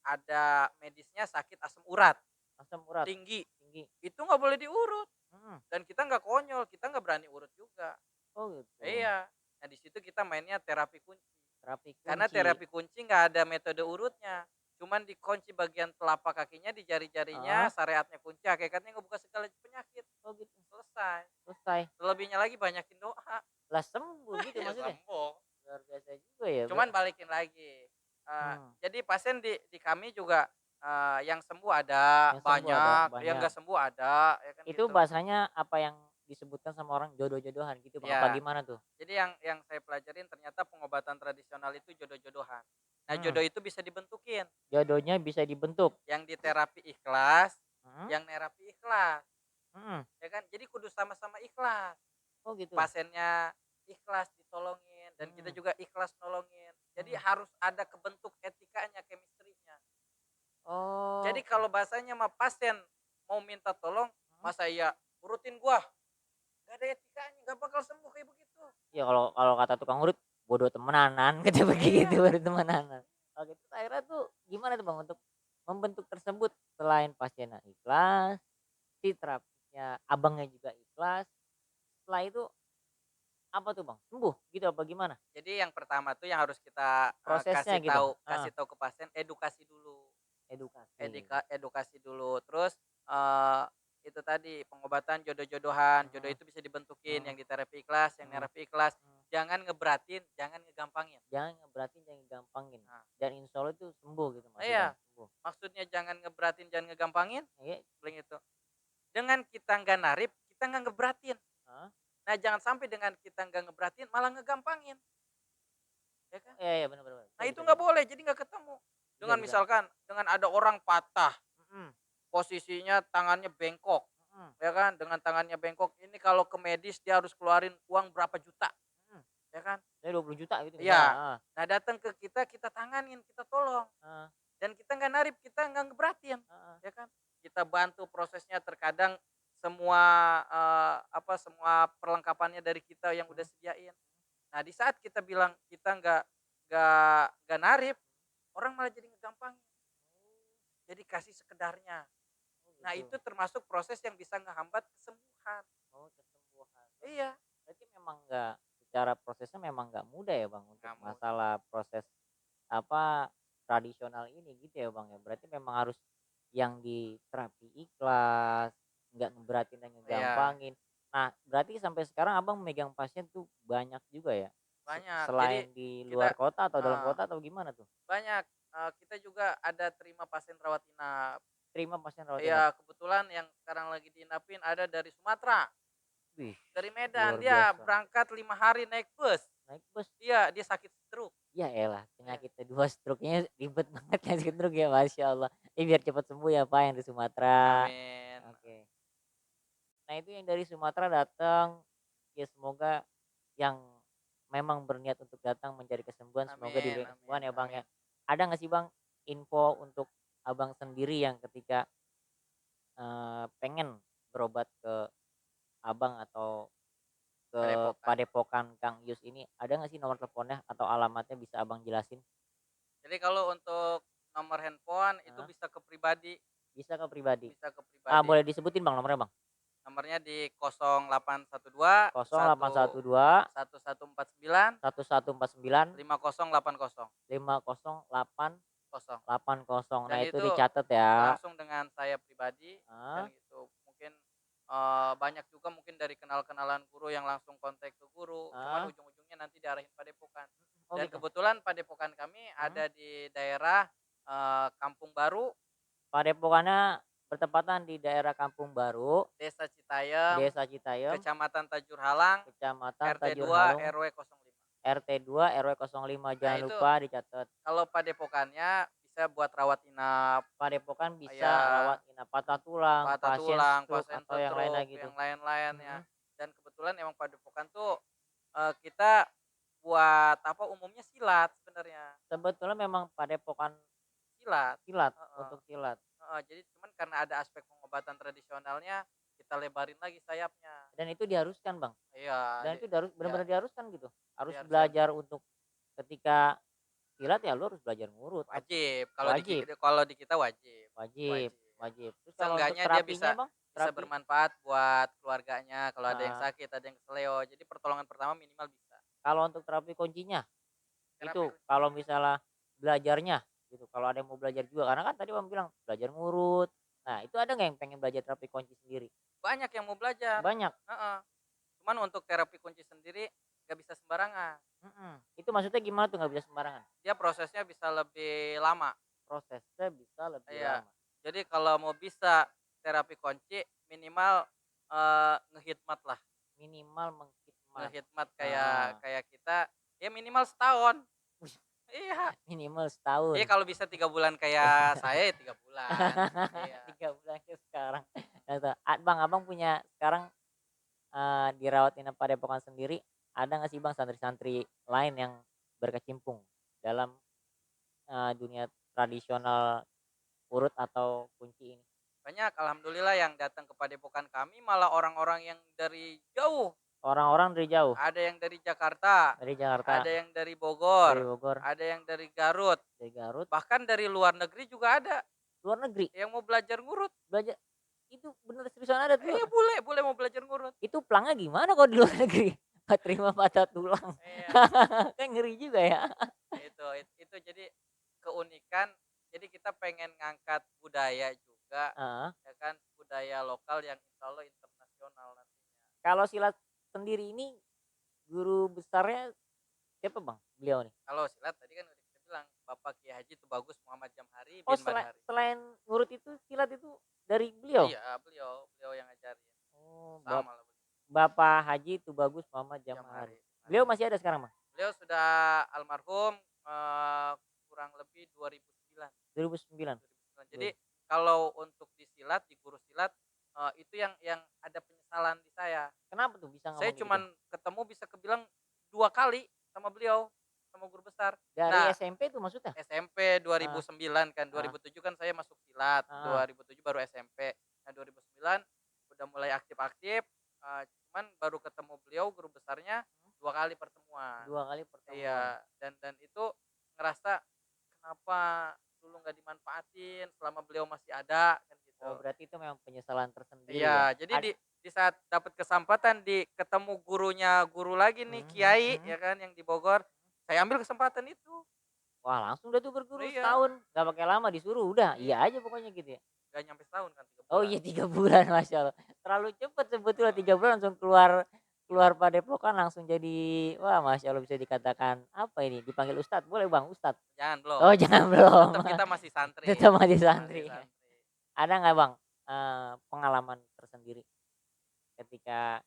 C: ada medisnya sakit asam urat
B: Asam urat
C: tinggi,
B: tinggi.
C: itu nggak boleh diurut.
B: Mhm.
C: Dan kita nggak konyol, kita nggak berani urut juga.
B: Oh gitu.
C: Iya. Nah di situ kita mainnya terapi kunci.
B: Terapi
C: Karena
B: kunci.
C: terapi kunci nggak ada metode urutnya. Cuman dikunci bagian telapak kakinya, di jari-jarinya,
B: Ah,
C: syariatnya kunci, hakikatnya ngebuka segala penyakit.
B: oh gitu.
C: Selesai.
B: Selesai.
C: Selebihnya lagi banyakin doa.
B: Lah sembuh gitu
C: Ya
B: maksudnya?
C: sembuh.
B: Luar biasa juga ya,
C: Cuman balikin lagi.
B: hmm,
C: Jadi pasien di kami juga yang sembuh ada
B: yang sembuh ada
C: banyak, yang
B: banyak.
C: nggak sembuh ada, ya kan
B: Itu
C: gitu.
B: bahasanya apa yang disebutkan sama orang jodoh-jodohan gitu, Bang? Apa
C: Ya.
B: gimana tuh?
C: Jadi yang saya pelajarin ternyata pengobatan tradisional itu jodoh-jodohan. Nah,
B: Hmm,
C: jodoh itu bisa dibentukin.
B: jodohnya bisa dibentuk.
C: Yang di terapi ikhlas,
B: Hmm,
C: yang nerapi ikhlas,
B: mhm.
C: ya kan? Jadi kudu sama-sama ikhlas.
B: Oh gitu.
C: Pasiennya ikhlas ditolongin dan kita
B: Mhm,
C: juga ikhlas nolongin. Jadi
B: mhm.
C: harus ada kebentuk etikanya, chemistry-nya. Jadi
B: Oh,
C: kalau bahasanya mah pasien mau minta tolong,
B: mhm.
C: masa iya urutin gua, gak ada etikanya, gak bakal sembuh kayak begitu.
B: Ya kalau kalau kata tukang urut, bodoh temenanan kata begitu,
C: Iya.
B: baru temenanan. Oke, terus akhirnya tuh gimana tuh, Bang, untuk membentuk tersebut selain pasiennya ikhlas, si terapisnya Abangnya juga ikhlas, setelah itu apa tuh, Bang? Sembuh gitu apa gimana?
C: Jadi yang pertama tuh yang harus kita,
B: Prosesnya
C: kasih
B: gitu?
C: tahu
B: Heeh,
C: kasih tahu ke pasien edukasi dulu.
B: edukasi.
C: Edukasi dulu. Terus, itu tadi pengobatan jodoh-jodohan, jodoh
B: Mhm,
C: itu bisa dibentukin yang
B: mhm,
C: di terapi ikhlas, yang
B: mhm,
C: nerapi ikhlas.
B: mhm.
C: Jangan ngeberatin, jangan ngegampangin.
B: Jangan ngeberatin, jangan gampangin.
C: Nah,
B: Dan insya Allah itu sembuh gitu
C: iya,
B: maksudnya, sembuh.
C: maksudnya jangan ngeberatin, jangan ngegampangin,
B: Iya,
C: paling itu. Dengan kita nggak narip, kita nggak ngeberatin.
B: heeh.
C: Nah, jangan sampai dengan kita nggak ngeberatin, malah ngegampangin, ya kan?
B: Oh, iya iya, bener bener, bener.
C: Nah,
B: Bisa
C: itu
B: bisa
C: nggak
B: bisa.
C: boleh, jadi nggak ketemu.
B: Bisa
C: Dengan
B: bisa.
C: misalkan, dengan ada orang patah,
B: Mhm,
C: posisinya tangannya bengkok,
B: mhm,
C: ya kan, dengan tangannya bengkok, ini kalau ke medis dia harus keluarin uang berapa juta,
B: mhm.
C: ya kan.
B: Saya 20 juta gitu misalnya,
C: Iya.
B: heeh,
C: Nah, datang ke kita, kita tanganin, kita tolong,
B: heeh,
C: dan kita nggak narip, kita nggak ngeberatin,
B: heeh,
C: ya kan. Kita bantu prosesnya, terkadang semua, semua perlengkapannya dari kita yang udah
B: mhm,
C: sediain. Nah, di saat kita bilang kita nggak narip, orang malah jadi ngegampangin, jadi kasih sekedarnya.
B: oh
C: Nah,
B: gitu.
C: itu termasuk proses yang bisa ngehambat kesembuhan.
B: Oh, kesembuhan.
C: Iya.
B: Berarti memang nggak secara prosesnya memang nggak mudah ya, Bang, untuk
C: Nggak mudah.
B: masalah proses apa, tradisional ini gitu ya, Bang, ya? Berarti memang harus yang di terapi ikhlas, nggak ngeberatin dan
C: Iya,
B: ngegampangin. Nah, berarti sampai sekarang Abang megang pasien tuh banyak juga ya?
C: banyak. Jadi
B: Selain di
C: kita
B: luar kota atau dalam
C: heeh,
B: kota atau gimana tuh?
C: banyak, kita juga ada terima pasien rawat inap.
B: Terima pasien rawat inap?
C: Iya, kebetulan yang sekarang lagi diinapin ada dari Sumatera,
B: Wih,
C: dari Medan.
B: luar
C: Dia
B: biasa.
C: berangkat 5 hari naik bus.
B: Naik bus?
C: Iya, dia sakit stroke.
B: Ya elah,
C: Iya,
B: penyakitnya 2 stroke-nya ribet banget kan stroke ya, Masya Allah. Biar cepat sembuh ya Pak yang di Sumatera.
C: amin.
B: Oke. Nah itu yang dari Sumatera datang, ya semoga yang memang berniat untuk datang mencari kesembuhan, semoga
C: Amin
B: diberikan
C: amin
B: kesembuhan ya Bang ya.
C: amin.
B: Ada nggak sih Bang info untuk Abang sendiri yang ketika pengen berobat ke Abang atau ke
C: Padepokan.
B: Padepokan Kang Yus ini, ada nggak sih nomor teleponnya atau alamatnya bisa Abang jelasin?
C: Jadi kalau untuk nomor handphone itu
B: Heeh,
C: bisa ke pribadi,
B: bisa ke pribadi?
C: bisa ke
B: Ah,
C: pribadi.
B: boleh disebutin Bang nomornya Bang?
C: Nomornya di 0812
B: 0812
C: 1149
B: 1149
C: 5080.
B: 5080. Nah
C: Dan
B: itu
C: itu
B: dicatat ya.
C: langsung dengan saya pribadi, dan
B: Heeh,
C: gitu mungkin, banyak juga mungkin dari kenal-kenalan guru yang langsung kontak ke guru, cuman
B: heeh.
C: ujung-ujungnya nanti diarahin padepokan.
B: Oh
C: Dan
B: gitu?
C: kebetulan padepokan kami
B: Mhm,
C: ada di daerah, Kampung Baru,
B: Padepokannya bertepatan di daerah Kampung Baru,
C: Desa Citayam,
B: Desa Citayam,
C: Kecamatan Tajur Halang,
B: Kecamatan
C: RT
B: Tajur
C: 2
B: Halung,
C: RW 05.
B: RT 2 RW 05.
C: Nah
B: Jangan
C: itu
B: lupa dicatat.
C: kalau padepokannya bisa buat rawat inap,
B: Padepokan bisa
C: ya
B: rawat inap patah tulang,
C: patah
B: pasien
C: tulang,
B: stroke
C: pasien
B: atau yang lain
C: stroke,
B: lagi tuh.
C: yang lain-lainnya.
B: Mhm.
C: Dan kebetulan emang padepokan tuh kita buat apa umumnya silat sebenarnya.
B: Sebetulnya memang padepokan
C: Silat.
B: silat
C: Heeh,
B: untuk silat.
C: heeh. Jadi cuman karena ada aspek pengobatan tradisionalnya, kita lebarin lagi sayapnya.
B: Dan itu diharuskan, Bang.
C: Iya,
B: Dan itu
C: ya,
B: benar-benar diharuskan gitu. Harus
C: diharuskan
B: belajar untuk ketika silat ya lu harus belajar ngurut.
C: wajib.
B: Wajib,
C: Kalau di kita wajib,
B: wajib,
C: wajib.
B: wajib. Terus kalau untuk
C: Seenggaknya dia
B: terapinya,
C: bisa
B: Bang?
C: bisa
B: Terapi?
C: bermanfaat buat keluarganya kalau ada yang
B: Heeh.
C: sakit, ada yang keseleo. Jadi pertolongan pertama minimal bisa.
B: Kalau untuk terapi kuncinya
C: Terapi
B: itu
C: kuncinya
B: kalau misalnya belajarnya gitu. Kalau ada yang mau belajar juga karena kan tadi Bang bilang belajar ngurut. Nah, itu ada nggak yang pengen belajar terapi kunci sendiri?
C: banyak yang mau belajar.
B: Banyak.
C: Heeh. Cuman untuk terapi kunci sendiri nggak bisa sembarangan.
B: Mhm. Itu maksudnya gimana tuh nggak bisa sembarangan?
C: Dia prosesnya bisa lebih lama.
B: Prosesnya bisa lebih
C: Iya.
B: lama.
C: Jadi kalau mau bisa terapi kunci minimal ngehitmat lah.
B: Minimal menghikmat.
C: Ngehitmat kayak
B: Heeh.
C: kayak kita ya minimal setahun. Iya.
B: Minimal setahun.
C: Iya kalau bisa 3 bulan kayak saya ya 3 bulan. Iya.
B: 3 bulan ke sekarang. Nah, tuh, Bang, Abang punya sekarang dirawat inap padepokan sendiri, ada nggak sih Bang santri-santri lain yang berkecimpung dalam, dunia tradisional urut atau kunci ini?
C: Banyak alhamdulillah yang datang ke padepokan kami malah orang-orang yang dari jauh.
B: Orang-orang dari jauh,
C: Ada yang dari Jakarta,
B: dari Jakarta,
C: ada yang dari
B: dari
C: Bogor,
B: Bogor,
C: ada yang dari Garut,
B: dari Garut,
C: bahkan dari luar negeri juga ada
B: luar negeri
C: yang mau belajar ngurut.
B: belajar itu bener seriusan ada tuh?
C: Iya boleh, boleh mau belajar ngurut.
B: Itu pelangnya gimana kalau di luar negeri? Nggak terima patah tulang.
C: Iya,
B: Kan ngeri juga ya.
C: itu jadi keunikan. Jadi kita pengen ngangkat budaya juga,
B: Heeh.
C: ya kan, budaya lokal yang insya Allah internasional nantinya.
B: Kalau silat sendiri ini guru besarnya siapa Bang, beliau nih?
C: Kalau silat tadi kan udah kita bilang Bapak Kiai Haji Tubagus Muhammad Jamhari
B: Oh,
C: bin Badhari.
B: selain ngurut itu silat itu dari beliau?
C: Iya, beliau yang ngajarin.
B: Oh,
C: Sama lah beliau,
B: Bapak Haji Tubagus Muhammad Jamhari.
C: Jamhari.
B: Beliau masih ada sekarang, Bang?
C: Beliau sudah almarhum kurang lebih 2009.
B: 2009?
C: 2009. Jadi kalau untuk di silat, di guru silat itu yang ada penyesalan di saya.
B: Kenapa tuh bisa
C: Saya
B: ngomong kayak gitu?
C: cuman ketemu bisa kebilang 2 kali sama beliau, sama guru besar.
B: Dari
C: Nah,
B: SMP tuh maksudnya?
C: SMP
B: Heeh,
C: 2009 kan,
B: heeh,
C: 2007 kan saya masuk silat,
B: heeh.
C: 2007 baru SMP. Nah, 2009 udah mulai aktif-aktif, cuman baru ketemu beliau guru besarnya 2 kali pertemuan.
B: 2 kali pertemuan.
C: Iya, dan itu ngerasa kenapa dulu nggak dimanfaatin selama beliau masih ada kan gitu.
B: Oh, berarti itu memang penyesalan tersendiri ya?
C: Iya, jadi di saat dapat kesempatan ketemu gurunya guru lagi nih
B: Mhm, mhm,
C: Kiai
B: mhm.
C: ya kan yang di Bogor, saya ambil kesempatan itu.
B: Wah, langsung dah tuh berguru
C: Iya,
B: setahun, nggak pakai lama disuruh, udah
C: iya,
B: iya aja pokoknya gitu ya?
C: nggak nyampe setahun kan 3
B: Oh
C: bulan.
B: iya 3 bulan, Masya Allah. Terlalu cepet sebetulnya 3 bulan langsung keluar keluar padepokan langsung jadi wah Masya Allah bisa dikatakan apa ini, dipanggil ustad boleh Bang, ustad?
C: Jangan
B: Oh
C: belum,
B: jangan belum,
C: tetap kita masih
B: tetap
C: santri,
B: masih
C: masih
B: santri.
C: santri.
B: Ada nggak Bang, pengalaman tersendiri ketika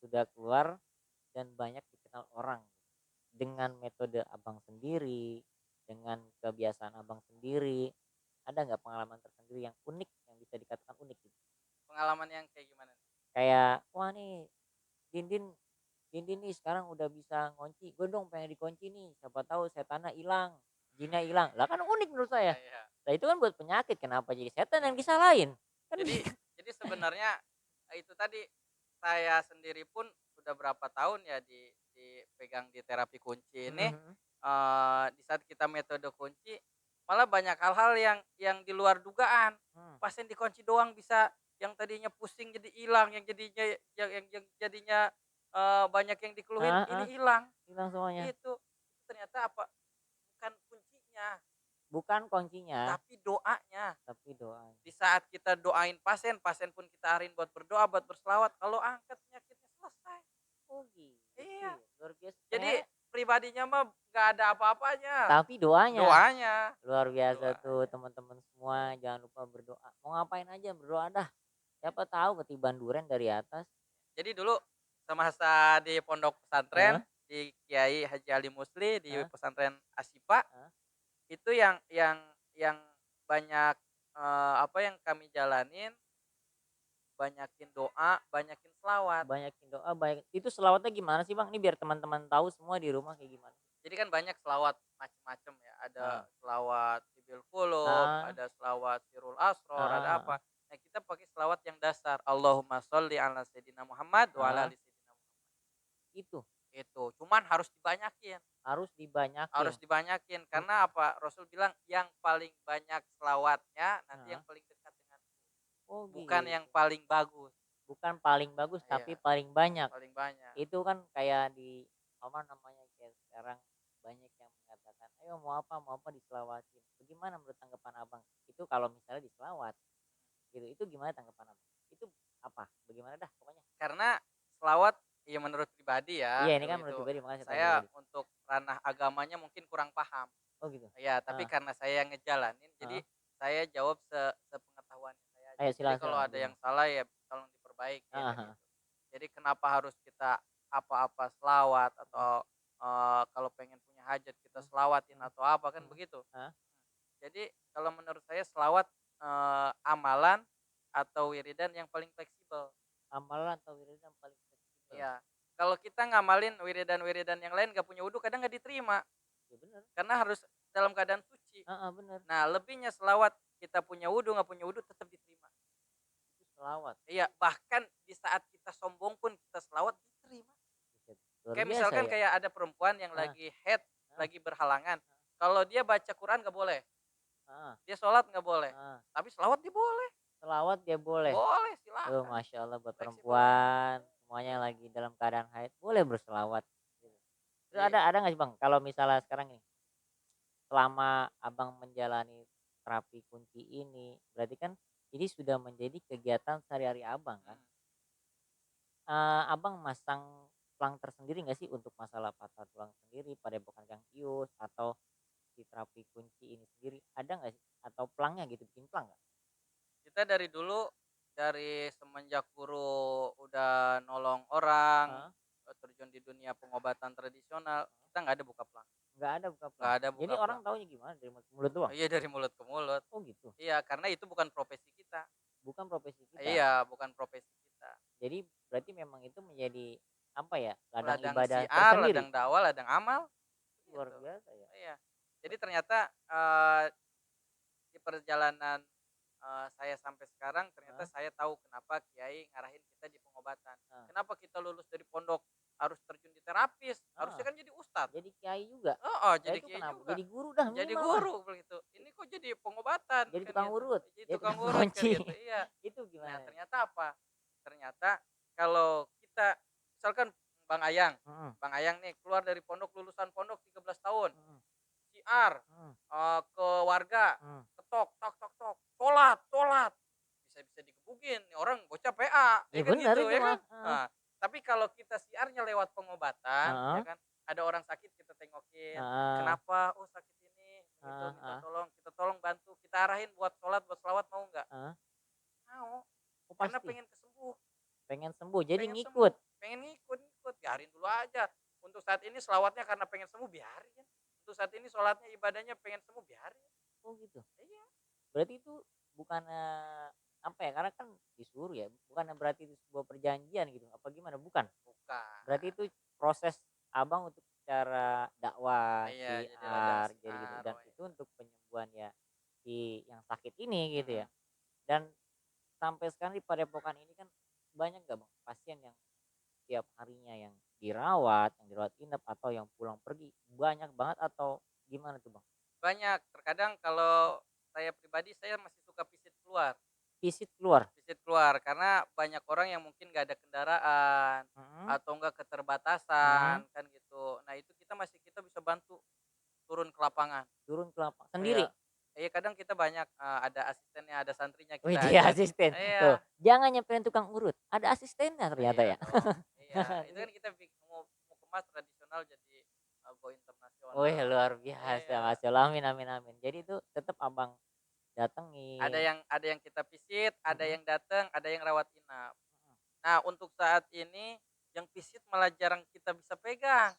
B: sudah keluar dan banyak dikenal orang dengan metode Abang sendiri, dengan kebiasaan Abang sendiri, ada nggak pengalaman tersendiri yang unik, yang bisa dikatakan unik gitu?
C: Pengalaman yang kayak gimana nih?
B: Kayak, "Wah nih, Dindin Dindin nih sekarang udah bisa ngunci, gue dong pengen dikunci nih, siapa tahu setannya hilang, jinnya hilang." Lah kan unik menurut
C: Iya,
B: saya.
C: iya.
B: Lah itu kan buat penyakit, kenapa jadi setan yang disalahin? Kan
C: Jadi
B: gitu.
C: jadi sebenarnya itu tadi saya sendiri pun sudah berapa tahun ya dipegang di terapi kunci
B: Mhm,
C: ini.
B: mhm.
C: Di saat kita metode kunci malah banyak hal-hal yang di luar dugaan.
B: Mmm,
C: Pasien dikunci doang bisa yang tadinya pusing jadi hilang, yang jadinya banyak yang dikeluhin
B: heeh,
C: ini
B: heeh,
C: hilang.
B: hilang semuanya.
C: Itu ternyata apa? Bukan kuncinya,
B: Bukan kuncinya,
C: tapi doanya.
B: tapi doanya.
C: Di saat kita doain pasien, pasien pun kita arahin buat berdoa, buat berselawat, kalau angkat penyakitnya selesai.
B: Oh gitu
C: Iya.
B: ya, luar biasa.
C: Jadi
B: Ternyata
C: pribadinya mah nggak ada apa-apanya.
B: Tapi doanya
C: Doanya,
B: luar biasa tuh
C: doanya.
B: teman-teman semua, jangan lupa berdoa. Mau ngapain aja berdoa dah. Siapa tahu ketiban duren dari atas.
C: Jadi dulu semasa di pondok pesantren
B: Heeh,
C: di Kiai Haji Ali Musli di
B: heeh,
C: pesantren Asyifa,
B: heeh.
C: itu yang banyak, apa yang kami jalanin, banyakin doa, banyakin selawat.
B: Banyakin doa, banyak itu selawatnya gimana sih Bang? Ini biar teman-teman tahu semua di rumah kayak gimana.
C: Jadi kan banyak selawat macem-macem ya, ada
B: Heeh,
C: selawat Tibil Qulub,
B: heeh,
C: ada selawat Sirul Asror,
B: heeh,
C: ada
B: heeh,
C: apa. Nah, kita pakai selawat yang dasar, Allahumma sholli ala sayyidina Muhammad wa ala
B: heeh.
C: ali sayyidina Muhammad.
B: Itu
C: Itu, cuman harus dibanyakin.
B: harus dibanyakin.
C: Harus dibanyakin
B: Mmm,
C: karena apa? Rasul bilang yang paling banyak selawatnya nanti
B: heeh.
C: yang paling dekat dengan
B: Oh
C: bukan yang
B: gitu.
C: paling bagus.
B: Bukan paling bagus
C: Iya,
B: tapi paling banyak.
C: paling banyak.
B: Itu kan kayak di apa namanya, kayak sekarang banyak yang mengatakan, "Ayo mau apa diselawatin." Bagaimana menurut tanggapan Abang? Itu kalau misalnya diselawat gitu, itu gimana tanggapan Abang? Itu apa? Bagaimana dah pokoknya?
C: Karena selawat ya menurut pribadi
B: Iya
C: ya,
B: ini kan menurut
C: itu
B: pribadi, makanya saya tanya
C: saya
B: pribadi.
C: untuk ranah agamanya mungkin kurang paham.
B: Oh gitu?
C: Ya, tapi
B: Heeh,
C: karena saya yang ngejalanin jadi
B: heeh.
C: saya jawab sepengetahuannya saya aja.
B: Ayo
C: Jadi
B: silakan
C: kalau
B: silakan,
C: ada yang
B: gimana?
C: salah ya tolong diperbaiki
B: Heeh
C: kan
B: heeh,
C: gitu. Jadi kenapa harus kita apa-apa selawat
B: mhm,
C: atau kalau pengen punya hajat kita
B: mhm,
C: selawatin
B: mhm,
C: atau apa kan
B: mhm,
C: begitu.
B: heeh.
C: Jadi kalau menurut saya selawat amalan atau wiridan yang paling fleksibel.
B: Amalan atau wiridan paling fleksibel?
C: Iya. Kalau kita ngamalin wiridan-wiridan yang lain gak punya wudu kadang nggak diterima
B: Ya bener,
C: karena harus dalam keadaan suci.
B: heeh, bener,
C: Nah, lebihnya selawat kita punya wudu nggak punya wudu tetap diterima.
B: itu selawat,
C: Iya, bahkan di saat kita sombong pun kita selawat diterima.
B: buset, luar
C: Kayak
B: biasa
C: misalkan
B: ya?
C: kayak ada perempuan yang
B: Heeh,
C: lagi head,
B: heeh,
C: lagi berhalangan.
B: heeh,
C: Kalau dia baca Quran nggak boleh,
B: heeh,
C: dia sholat nggak boleh.
B: heeh.
C: Tapi selawat dia boleh,
B: Selawat dia boleh?
C: boleh silakan.
B: Masya Allah buat
C: Fleksibel banget.
B: perempuan semuanya
C: Iya.
B: lagi dalam keadaan haid boleh berselawat gitu. Terus
C: Jadi
B: ada nggak sih Bang, kalau misalnya sekarang nih, selama Abang menjalani terapi kunci ini, berarti kan ini sudah menjadi kegiatan sehari-hari Abang kan?
C: hmm,
B: Abang masang plang tersendiri nggak sih untuk masalah patah tulang sendiri, padepokan Kang Ius, atau si terapi kunci ini sendiri, ada nggak sih? Atau plangnya gitu, bikin plang nggak?
C: kita dari dulu dari semenjak guru udah nolong orang,
B: Heeh,
C: terjun di dunia pengobatan tradisional,
B: heeh.
C: kita nggak ada buka plang,
B: Nggak ada buka
C: nggak
B: plang?
C: ada
B: Jadi
C: buka
B: orang
C: plang.
B: taunya gimana, dari mulut ke mulut doang?
C: Iya dari mulut ke mulut.
B: Oh gitu?
C: Iya, karena itu bukan profesi kita.
B: Bukan profesi kita.
C: Iya, bukan profesi kita.
B: Jadi berarti memang itu menjadi apa ya, ladang
C: Ladang
B: ibadah
C: siar, ladang
B: tersendiri?
C: dakwah, ladang amal,
B: Luar
C: gitu.
B: biasa ya.
C: Iya. Jadi
B: Ber
C: ternyata di perjalanan saya sampai sekarang ternyata
B: heeh,
C: saya tahu kenapa kiai ngarahin kita di pengobatan.
B: heeh,
C: Kenapa kita lulus dari pondok harus terjun di terapis?
B: heeh.
C: Harusnya kan jadi ustadz.
B: Jadi kiai juga?
C: Oh,
B: Ya
C: jadi
B: itu
C: kiai
B: kenapa?
C: juga.
B: Jadi guru dah
C: Jadi
B: minimal mah.
C: guru begitu. Ini kok jadi pengobatan
B: Jadi
C: kan
B: tukang
C: gitu.
B: urut,
C: Jadi
B: jadi
C: tukang
B: tukang
C: urut kan
B: kunci.
C: gitu. Iya.
B: Itu
C: Nah,
B: gimana?
C: ternyata apa? Ternyata kalau kita misalkan Bang Ayang,
B: Mhm,
C: Bang Ayang nih keluar dari pondok lulusan pondok 13 tahun,
B: mhm,
C: siar
B: mhm,
C: ke warga,
B: mhm.
C: ketok tok tok tok, sholat sholat, bisa-bisa digebukin, nih orang bocah PA,
B: Ya
C: ya kan
B: bener
C: gitu
B: itu
C: ya kan.
B: mah, heeh,
C: Nah, tapi kalau kita siarnya lewat pengobatan, ya
B: heeh,
C: kan, ada orang sakit kita tengokin,
B: heeh,
C: kenapa? Oh sakit ini, itu
B: heeh,
C: minta
B: heeh,
C: tolong, kita tolong bantu, kita arahin buat sholat, buat selawat mau nggak?
B: heeh.
C: Mau,
B: Oh
C: karena
B: pasti?
C: pengen kesembuh.
B: Pengen sembuh jadi
C: Pengen
B: ngikut?
C: sembuh, pengen ngikut, biarin dulu aja. Untuk saat ini selawatnya karena pengen sembuh, biarin. Untuk saat ini sholatnya, ibadahnya pengen sembuh, biarin.
B: Oh gitu?
C: Iya,
B: Berarti itu bukannya apa ya, karena kan disuruh ya, bukannya berarti itu sebuah perjanjian gitu, apa gimana? Bukan? Berarti
C: bukan.
B: itu proses Abang untuk cara dakwah,
C: Iya, jadi ladang
B: syiar, jadi gitu,
C: siar.
B: dan
C: Wah,
B: itu
C: iya.
B: untuk penyembuhan ya si yang sakit ini gitu ya.
C: Mm-mm.
B: Dan sampai sekarang di padepokan ini kan banyak nggak Bang pasien yang tiap harinya yang dirawat inap atau yang pulang pergi, banyak banget atau gimana tuh Bang?
C: Banyak, terkadang kalau saya pribadi, saya masih suka visit keluar.
B: Visit keluar?
C: Visit keluar, karena banyak orang yang mungkin gak ada kendaraan,
B: Mhm,
C: atau enggak
B: mhm,
C: keterbatasan, kan gitu. Nah itu kita bisa bantu turun ke lapangan.
B: turun ke lapang
C: Iya.
B: sendiri?
C: Iya kadang kita banyak, ada asistennya, ada santrinya kita
B: Widih
C: ajak.
B: asisten. Tuh,
C: Iya,
B: jangan nyamperin tukang urut, ada asistennya ternyata
C: iya
B: ya.
C: dong. Iya, itu
B: Ini
C: kan kita mau kemas tradisional jadi,
B: Oh ya
C: profesional.
B: luar biasa,
C: Iya.
B: Masya Allah, amin amin amin. Jadi itu tetap abang datengin.
C: Ada yang kita visit, ada
B: Mm-mm.
C: yang datang, ada yang rawat inap. Nah, untuk saat ini yang visit malah jarang kita bisa pegang.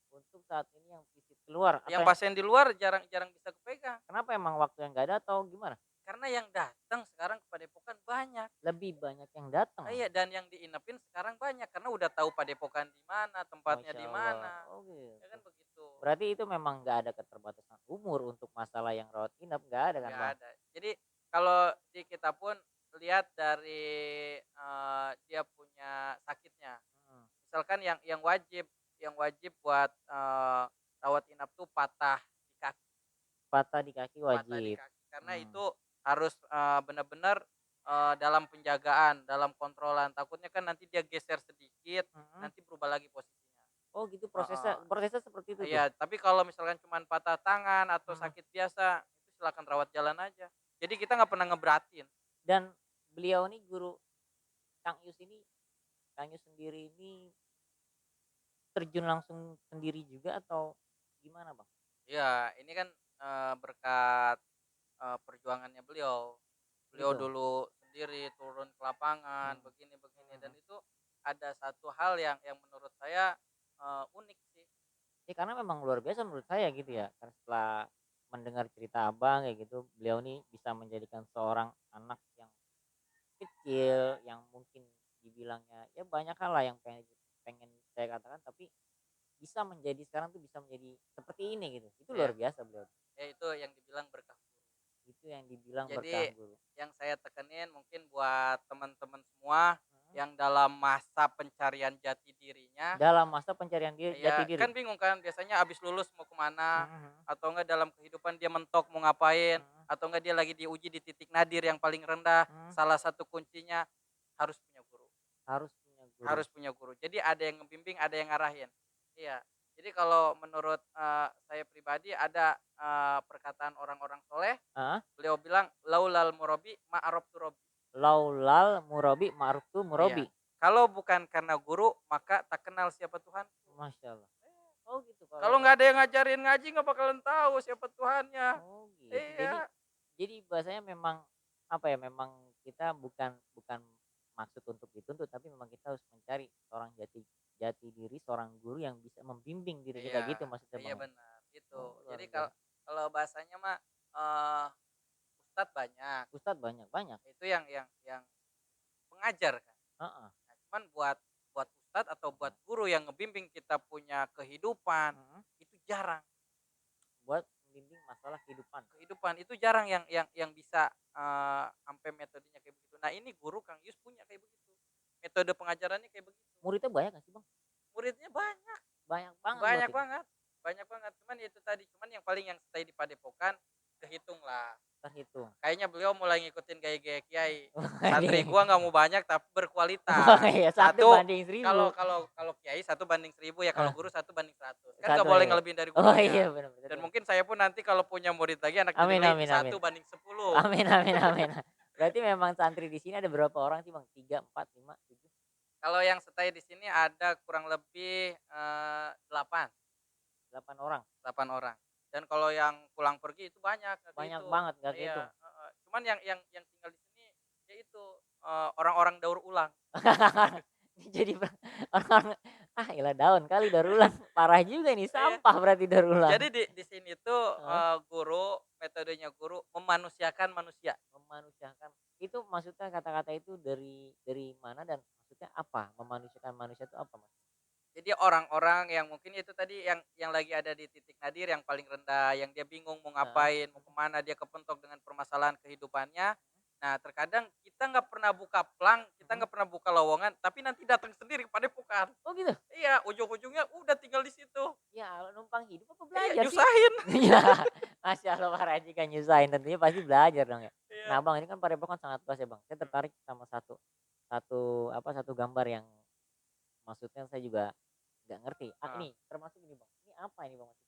B: Untuk saat ini yang visit keluar atau
C: Yang
B: yang
C: pasien di luar jarang-jarang bisa kepegang.
B: kenapa emang waktu yang nggak ada atau gimana?
C: Karena yang datang sekarang ke Padepokan banyak.
B: Lebih banyak yang datang.
C: Iya, dan yang diinepin sekarang banyak karena udah tahu Padepokan di mana, tempatnya
B: Masya
C: di
B: Allah.
C: mana.
B: Oh
C: Ya
B: gitu.
C: kan begitu.
B: Berarti itu memang nggak ada keterbatasan umur untuk masalah yang rawat inap, nggak ada kan
C: Nggak
B: bang?
C: ada. Jadi kalau di kita pun lihat dari dia punya sakitnya.
B: Hmm.
C: Misalkan yang wajib buat rawat inap tuh patah di kaki,
B: Patah di kaki
C: patah di
B: wajib.
C: kaki. Karena
B: Hmm.
C: itu harus benar-benar dalam penjagaan, dalam kontrolan. Takutnya kan nanti dia geser sedikit,
B: Mm-mm.
C: nanti berubah lagi posisinya.
B: Oh gitu prosesnya,
C: Heeh.
B: prosesnya seperti itu tuh.
C: Iya, tapi kalau misalkan cuma patah tangan atau
B: Hmm.
C: sakit biasa, itu silakan rawat jalan aja. Jadi kita nggak pernah ngeberatin.
B: Dan beliau ini guru Kang Yus ini, Kang Yus sendiri ini terjun langsung sendiri juga atau gimana bang?
C: Iya, ini kan berkat perjuangannya beliau. Beliau
B: Gitu.
C: dulu sendiri turun ke lapangan,
B: Hmm.
C: begini-begini, dan
B: Hmm.
C: itu ada satu hal yang menurut saya unik sih.
B: Ya karena memang luar biasa menurut saya gitu ya. Karena setelah mendengar cerita abang kayak gitu, beliau nih bisa menjadikan seorang anak yang kecil, yang mungkin dibilangnya ya banyak hal lah yang pengen pengen saya katakan, tapi bisa menjadi sekarang tuh bisa menjadi seperti ini gitu. Itu
C: Ya,
B: luar biasa beliau.
C: ya itu yang dibilang berkah guru.
B: Itu yang dibilang berkah
C: Jadi
B: guru.
C: yang saya tekenin mungkin buat teman-teman semua
B: Hmm.
C: yang dalam masa pencarian jati dirinya,
B: Dalam masa pencarian diri, jati
C: ya
B: diri.
C: kan bingung kan biasanya abis lulus mau kemana,
B: Mhm.
C: atau enggak dalam kehidupan dia mentok mau ngapain,
B: Mhm.
C: atau enggak dia lagi diuji di titik nadir yang paling rendah.
B: Mhm.
C: Salah satu kuncinya harus punya guru.
B: Harus punya guru.
C: Harus punya guru. Jadi ada yang ngebimbing, ada yang ngarahin. Iya. Jadi kalau menurut saya pribadi ada perkataan orang-orang soleh,
B: Heeh.
C: beliau bilang laulal murabi ma'arabtu rabbi.
B: Laulal murabi ma'ruftu
C: Iya.
B: murabi.
C: Kalau bukan karena guru, maka tak kenal siapa Tuhan.
B: Masya Allah. Oh gitu
C: Kalau
B: kalau.
C: nggak ada yang ngajarin ngaji, nggak bakalan tahu siapa Tuhannya.
B: Oh gitu. Jadi
C: Iya.
B: bahasanya memang apa ya? Memang kita bukan bukan maksud untuk dituntut, tapi memang kita harus mencari seorang jati jati diri, seorang guru yang bisa membimbing diri kita
C: Iya,
B: gitu maksudnya
C: iya
B: bang.
C: benar. Gitu.
B: Oh luar
C: Jadi kalau
B: biasa.
C: kalau bahasanya mah eh ustadz banyak.
B: Ustadz banyak banyak.
C: Itu yang pengajar kan.
B: Heeh.
C: Nah, cuman buat buat ustadz atau buat guru yang ngebimbing kita punya kehidupan
B: Heeh.
C: itu jarang.
B: Buat membimbing masalah kehidupan.
C: Kehidupan itu jarang yang bisa sampai metodenya kayak begitu. Nah, ini guru Kang Yus punya kayak begitu. Metode pengajarannya kayak begitu.
B: Muridnya banyak nggak sih bang?
C: Muridnya banyak,
B: Banyak banget
C: banyak
B: berarti.
C: banget. Banyak banget. Cuman itu tadi, cuman yang paling yang stay di Padepokan kehitung lah.
B: Terhitung.
C: Kayaknya beliau mulai ngikutin gaya-gaya kiai. Santri
B: Waduh.
C: gua nggak mau banyak tapi
B: Oh
C: berkualitas.
B: iya, satu
C: Satu,
B: banding
C: kalau
B: 1000.
C: kalau kalau kiai 1 banding 1000 ya, kalau
B: Eh,
C: guru 1 banding 100. Kan nggak
B: satu
C: boleh
B: ya.
C: ngelebihin dari
B: Oh iya
C: gurunya.
B: benar benar.
C: Dan mungkin saya pun nanti kalau punya murid lagi, anak
B: Amin
C: cucu lagi
B: amin amin.
C: 1 banding 10.
B: Amin amin amin. Berarti memang santri di sini ada berapa orang sih bang? 3, 4, 5, 7,
C: Kalau yang stay di sini ada kurang lebih 8,
B: 8 orang.
C: 8 orang. Dan kalau yang pulang pergi itu banyak, nggak
B: Banyak
C: kehitung.
B: banget gak
C: Iya,
B: kehitung.
C: heeh. Cuman yang tinggal di sini yaitu orang-orang daur ulang.
B: Jadi orang ilah daun kali daur ulang. Parah juga nih,
C: Iya.
B: sampah berarti daur ulang.
C: Jadi di sini tuh
B: Heeh.
C: guru, metodenya guru memanusiakan manusia.
B: Memanusiakan. Itu maksudnya kata-kata itu dari mana dan maksudnya apa? Memanusiakan manusia itu apa mas?
C: Jadi orang-orang yang mungkin itu tadi yang lagi ada di titik nadir yang paling rendah, yang dia bingung mau
B: Heeh.
C: ngapain, mau kemana, dia kepentok dengan permasalahan kehidupannya. Nah, terkadang kita nggak pernah buka plang, kita
B: Mhm.
C: nggak pernah buka lowongan, tapi nanti datang sendiri ke Padepokan.
B: Oh gitu?
C: Iya, ujung-ujungnya udah tinggal di situ.
B: Ya Allah, numpang hidup apa
C: Iya,
B: belajar sih?
C: nyusahin.
B: Iya, Masya Allah Pak Raji kan nyusahin tentunya pasti belajar dong ya. Nah
C: Iya.
B: Bang ini kan Padepokan sangat luas ya Bang. Saya tertarik sama satu satu apa satu gambar yang maksudnya saya juga nggak ngerti. Ah,
C: Heeh.
B: ini termasuk ini Bang. Ini apa ini Bang maksudnya?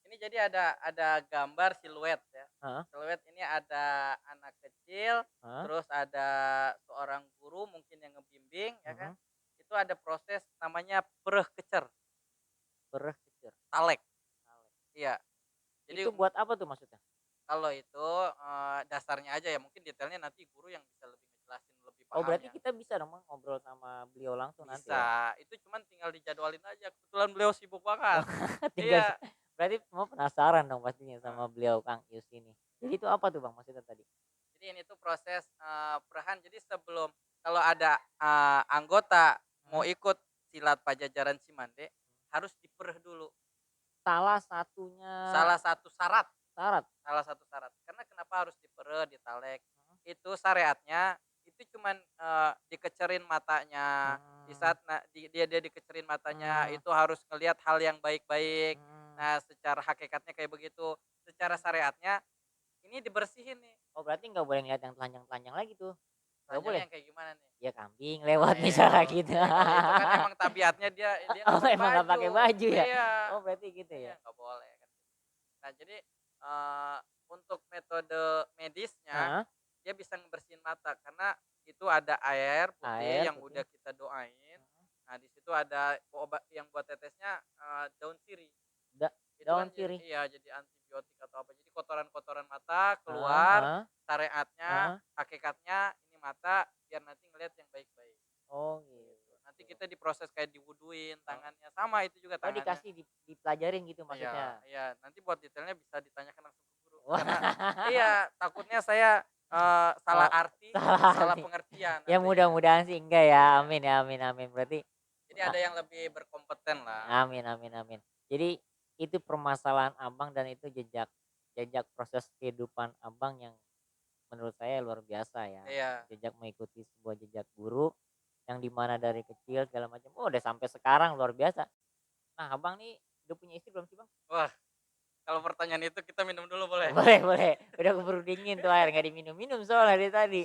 C: Ini jadi ada gambar siluet ya.
B: Heeh,
C: Siluet ini ada anak kecil,
B: heeh,
C: terus ada seorang guru mungkin yang ngebimbing ya kan.
B: mhm.
C: Itu ada proses namanya pereh kecer,
B: Berkecer.
C: talek. Iya. Jadi
B: Itu buat apa tuh maksudnya?
C: kalau itu dasarnya aja ya, mungkin detailnya nanti guru yang bisa lebih ngejelasin, lebih
B: Oh
C: paham
B: berarti
C: ya.
B: kita bisa dong Bang, ngobrol sama beliau langsung nanti ya?
C: Bisa, itu cuman tinggal dijadwalin aja, kebetulan beliau sibuk banget.
B: Oh tinggal
C: Iya,
B: berarti semua penasaran dong pastinya
C: heeh.
B: sama beliau Kang Yus ini. Jadi itu apa tuh Bang maksudnya tadi?
C: Jadi ini tuh proses, perahan, jadi sebelum kalau ada, anggota mau
B: Mhm.
C: ikut silat Pajajaran Cimande, harus dipereh dulu,
B: Salah satunya
C: salah satu syarat.
B: syarat?
C: Salah satu syarat. Karena kenapa harus dipere, ditalek,
B: Mhm.
C: itu syariatnya itu cuman, dikecerin matanya, di
B: Mmm,
C: saat dia dikecerin matanya
B: mmm,
C: itu harus ngelihat hal yang baik-baik.
B: mmm,
C: Nah, secara hakikatnya kayak begitu. Secara
B: mmm.
C: syariatnya ini dibersihin nih.
B: Oh berarti nggak boleh ngeliat yang telanjang-telanjang lagi tuh? Nggak boleh?
C: Telanjangnya yang kayak gimana nih?
B: Ya kambing lewat misalnya
C: Ayo,
B: gitu.
C: kalau itu kan emang tabiatnya dia dia nggak
B: Oh
C: pakai
B: emang nggak
C: baju.
B: pakai baju ya?
C: Iya,
B: Oh berarti gitu ya?
C: iya nggak boleh kan. Nah, jadi, eee, untuk metode medisnya,
B: Heeh,
C: dia bisa ngebersihin mata karena itu ada air putih
B: air
C: yang
B: putih,
C: udah kita doain.
B: mhm,
C: Nah, di situ ada obat yang buat tetesnya, daun sirih. Itu kan
B: daun
C: jadi
B: sirih,
C: iya, jadi antibiotik atau apa. Jadi kotoran-kotoran mata
B: heeh
C: keluar,
B: heeh
C: syariatnya,
B: heeh.
C: hakikatnya ini mata biar nanti ngelihat yang baik-baik,
B: Oh
C: gitu. Nanti
B: gitu.
C: kita diproses kayak diwuduin
B: Oh
C: tangannya, sama itu juga
B: oh
C: tangannya.
B: dikasih dipelajarin gitu
C: Iya,
B: maksudnya?
C: iya, nanti buat detailnya bisa ditanyakan langsung ke guru. Karena
B: Wah,
C: iya, takutnya saya, salah
B: salah
C: arti,
B: salah
C: salah
B: arti.
C: pengertian
B: Ya
C: nantinya.
B: mudah-mudahan sih enggak ya,
C: Iya,
B: amin ya, amin amin. Berarti
C: jadi ada yang lebih berkompeten lah.
B: amin amin amin. Jadi itu permasalahan Abang dan itu jejak jejak proses kehidupan Abang yang menurut saya luar biasa ya.
C: Iya.
B: Jejak mengikuti sebuah jejak guru yang dimana dari kecil segala macam. Oh, udah sampai sekarang luar biasa. Nah, Abang nih udah punya istri belum sih, Bang?
C: Wah, kalau pertanyaan itu kita minum dulu boleh?
B: Boleh, boleh. Udah keburu dingin tuh air nggak diminum-minum soalnya dari tadi.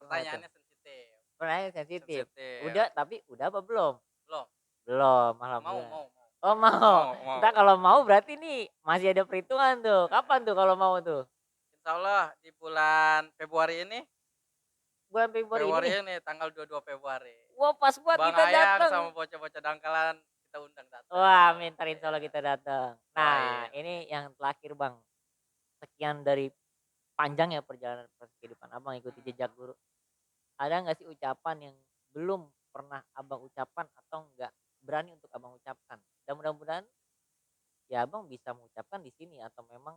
B: Gimana tuh?
C: Pertanyaannya sensitif,
B: Pertanyaan sensitif.
C: sensitif.
B: Udah, tapi udah apa belum?
C: Belum,
B: Belum,
C: mau
B: alhamdulillah.
C: mau mau.
B: Oh mau.
C: Mau mau.
B: Entar kalau mau berarti nih masih ada perhitungan tuh. Kapan
C: Heeh.
B: tuh kalau mau tuh?
C: Insyaallah di bulan Februari ini,
B: Bulan Februari ini nih?
C: tanggal 22 Februari.
B: Wah pas banget
C: Bang
B: kita
C: Ayang
B: datang.
C: sama bocah-bocah dangkalan kita undang
B: Wah,
C: datang.
B: minta insya
C: Iya,
B: Allah kita datang. Nah,
C: doain.
B: ini yang terakhir Bang. Sekian dari panjangnya perjalanan proses kehidupan Abang ikuti
C: Mhm.
B: jejak guru. Ada nggak sih ucapan yang belum pernah Abang ucapkan atau nggak berani untuk Abang ucapkan? Dan mudah-mudahan ya Abang bisa mengucapkan di sini atau memang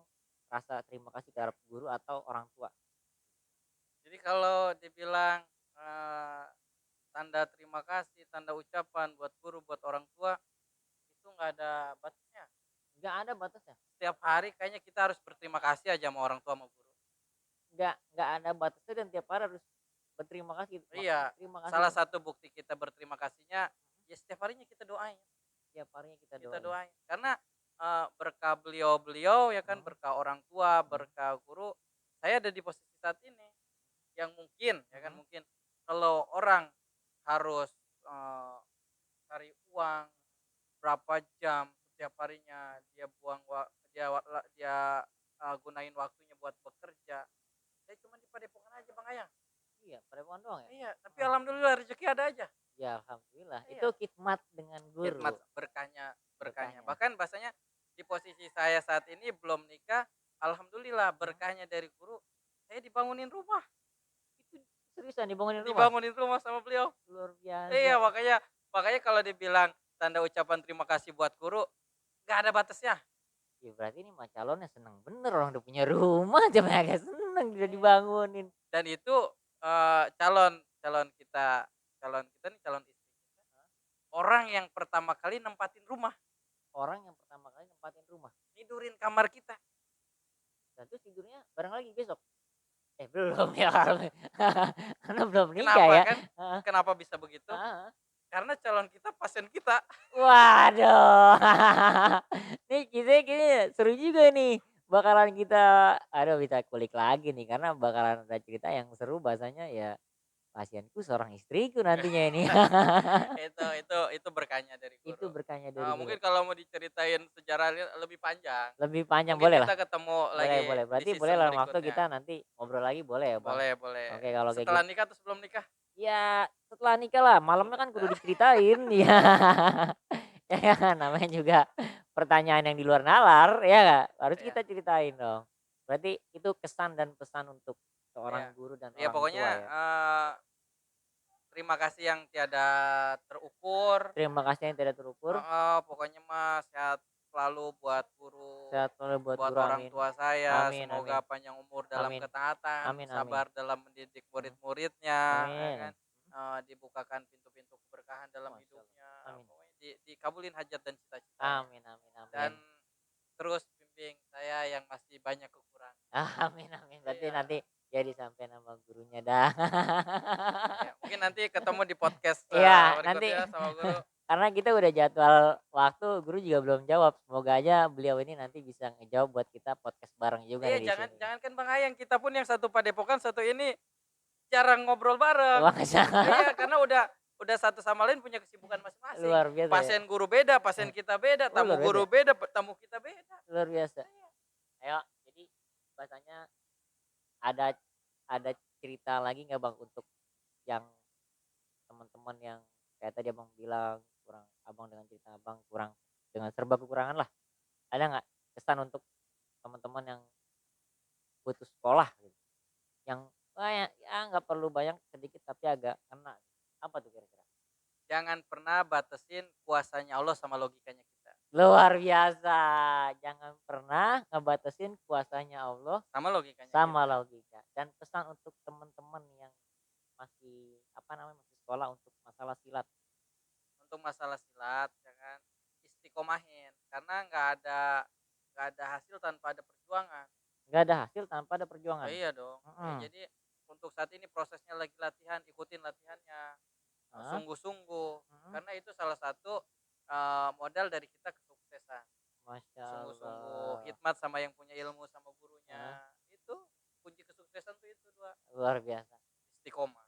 B: rasa terima kasih terhadap guru atau orang tua.
C: Jadi kalau dibilang, eee, tanda terima kasih, tanda ucapan buat guru, buat orang tua, itu nggak ada batasnya.
B: Nggak ada batasnya.
C: Setiap hari kayaknya kita harus berterima kasih aja sama orang tua, sama guru.
B: Nggak ada batasnya dan tiap hari harus berterima kasih. Maksudnya
C: Iya,
B: terima kasih
C: salah satu bukti kita berterima kasihnya, ya setiap harinya kita doain,
B: tiap harinya kita
C: kita
B: doain.
C: doain. Karena, berkah beliau-beliau ya kan,
B: Hmm,
C: berkah orang tua,
B: hmm,
C: berkah guru, saya ada di posisi saat ini. Yang mungkin ya kan,
B: hmm,
C: mungkin kalau orang harus, eee, cari uang berapa jam setiap harinya, dia buang dia dia, gunain waktunya buat bekerja, saya cuma di Padepokan aja Bang Ayang.
B: iya, padepokan doang ya?
C: Iya, tapi
B: Heeh.
C: alhamdulillah rezeki ada aja.
B: Ya alhamdulillah, itu
C: Iya,
B: khidmat dengan
C: khidmat
B: guru
C: berkahnya berkahnya.
B: berkahnya.
C: Bahkan bahasanya di posisi saya saat ini belum nikah, alhamdulillah
B: Heeh.
C: berkahnya dari guru, saya dibangunin rumah,
B: Itu seriusan dibangunin rumah?
C: dibangunin rumah sama beliau.
B: Luar biasa.
C: Iya, makanya makanya kalau dibilang tanda ucapan terima kasih buat guru, nggak ada batasnya.
B: Ya berarti ini mah calonnya seneng bener orang udah punya rumah aja mah agak seneng udah
C: Iya.
B: dibangunin.
C: Dan itu, calon calon kita calon kita nih, calon istri kita, orang yang pertama kali nempatin rumah,
B: Orang yang pertama kali nempatin rumah.
C: tidurin kamar kita.
B: Dan terus tidurnya bareng lagi besok? Belum ya karena belum nikah
C: Kenapa
B: ya.
C: kan?
B: Heeh,
C: Kenapa bisa begitu?
B: heeh.
C: Karena calon kita pasien kita.
B: Waduh. Nih kita kayaknya seru juga nih. Bakalan kita aduh kita kulik lagi nih karena bakalan ada cerita yang seru bahasanya ya pasienku seorang istriku nantinya ini.
C: Itu berkahnya dari
B: Itu
C: guru.
B: berkahnya dari guru.
C: Mungkin kalau mau diceritain sejarahnya lebih panjang,
B: Lebih panjang
C: mungkin
B: boleh lah?
C: kita ketemu
B: Boleh
C: lagi
B: boleh.
C: di
B: Berarti boleh
C: season
B: lain waktu
C: berikutnya.
B: kita nanti ngobrol lagi boleh ya, Bang?
C: Boleh boleh.
B: Oke kalau kayak
C: Setelah
B: gitu
C: nikah atau sebelum nikah?
B: Ya setelah nikah lah, malamnya kan kudu diceritain ya. Ya kan, namanya juga pertanyaan yang di luar nalar, ya nggak? Harus
C: Iya,
B: kita ceritain dong. Berarti itu kesan dan pesan untuk
C: iya.
B: seorang guru dan
C: Ya
B: orang
C: pokoknya
B: tua ya.
C: terima kasih yang tiada terukur.
B: Terima kasih yang tidak terukur,
C: Heeh, pokoknya mah sehat selalu buat guru,
B: sehat selalu buat
C: buat
B: guru,
C: orang
B: amin.
C: tua saya.
B: Amin amin
C: Semoga panjang umur dalam
B: amin
C: ketaatan,
B: amin amin.
C: sabar dalam mendidik
B: Mhm,
C: murid-muridnya, ya kan.
B: amin.
C: Dibukakan pintu-pintu keberkahan dalam
B: Masya Allah.
C: hidupnya.
B: Amin.
C: Pokoknya dikabulin hajat dan cita-citanya.
B: Amin amin
C: Dan
B: amin.
C: terus bimbing saya yang masih banyak kekurangan.
B: Amin amin. Berarti
C: Iya.
B: nanti jadi sampai nama gurunya dah.
C: Iya, mungkin nanti ketemu di podcast
B: Iya, nanti
C: berikutnya sama guru.
B: karena kita udah jadwal waktu, guru juga belum jawab. Semoga aja beliau ini nanti bisa ngejawab buat kita podcast bareng juga
C: Iya,
B: nih di
C: jangan
B: sini.
C: jangankan Bang Ayang, kita pun yang satu padepokan satu ini jarang ngobrol bareng.
B: Masa
C: Iya, karena udah satu sama lain punya kesibukan masing-masing.
B: luar biasa ya.
C: Pasien guru beda, pasien kita beda,
B: Oh,
C: tamu
B: luar biasa
C: guru
B: ya?
C: beda, tamu kita beda.
B: Luar biasa.
C: Iya.
B: Ayo, jadi bahasanya ada ada cerita lagi nggak Bang untuk yang teman-teman yang kayak tadi Abang bilang kurang Abang dengan cerita Abang kurang dengan serba kekurangan lah. Ada nggak kesan untuk teman-teman yang putus sekolah gitu? Yang wah ya nggak perlu banyak sedikit tapi agak kena. Apa tuh kira-kira?
C: Jangan pernah batasin kuasanya Allah sama logikanya kita.
B: Luar biasa. Jangan pernah ngebatasin kuasanya Allah
C: Sama logikanya
B: sama
C: kita.
B: logika. Dan pesan untuk teman-teman yang masih apa namanya masih sekolah untuk masalah silat.
C: Untuk masalah silat, ya kan, istiqomahin. Karena nggak ada hasil tanpa ada perjuangan.
B: Nggak ada hasil tanpa ada
C: Oh,
B: perjuangan.
C: iya dong.
B: Mm-mm.
C: Jadi untuk saat ini prosesnya lagi latihan, ikutin latihannya.
B: Hah?
C: Sungguh-sungguh.
B: Mm-mm.
C: Karena itu salah satu modal dari kita kesuksesan.
B: Masya
C: Sungguh-sungguh
B: Allah.
C: khidmat sama yang punya ilmu sama gurunya.
B: Hah?
C: Itu kunci kesuksesan tuh itu dua.
B: Luar biasa.
C: Istiqomah.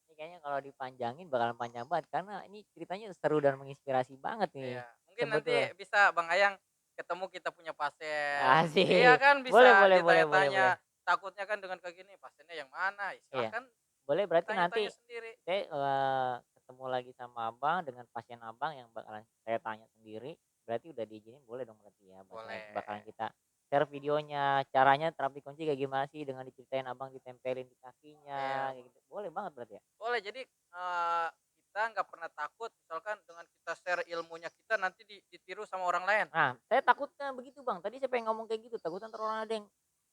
B: Ini kayaknya kalau dipanjangin bakalan panjang banget karena ini ceritanya seru dan menginspirasi banget nih.
C: Iya. Mungkin nanti
B: Sebetulnya.
C: bisa Bang Ayang ketemu kita punya pasien. Iya
B: Asik.
C: kan
B: Boleh,
C: bisa
B: boleh, boleh, boleh, boleh.
C: ditanya-tanya. Takutnya kan dengan kayak gini pasiennya yang mana? Ya,
B: Iya.
C: silahkan
B: Boleh berarti nanti
C: tanya-tanya sendiri.
B: saya ketemu lagi sama Abang dengan pasien Abang yang bakalan saya tanya sendiri. Berarti udah diizinin boleh dong berarti ya. Bakalan
C: Boleh.
B: kita share videonya, caranya terapi kunci kayak gimana sih dengan diceritain Abang ditempelin di
C: Iya,
B: kakinya kayak gitu. Boleh banget berarti ya?
C: boleh. Jadi kita nggak pernah takut misalkan dengan kita share ilmunya kita nanti ditiru sama orang lain.
B: Nah, saya takutnya begitu Bang. Tadi saya pengen ngomong kayak gitu, takut ntar orang ada yang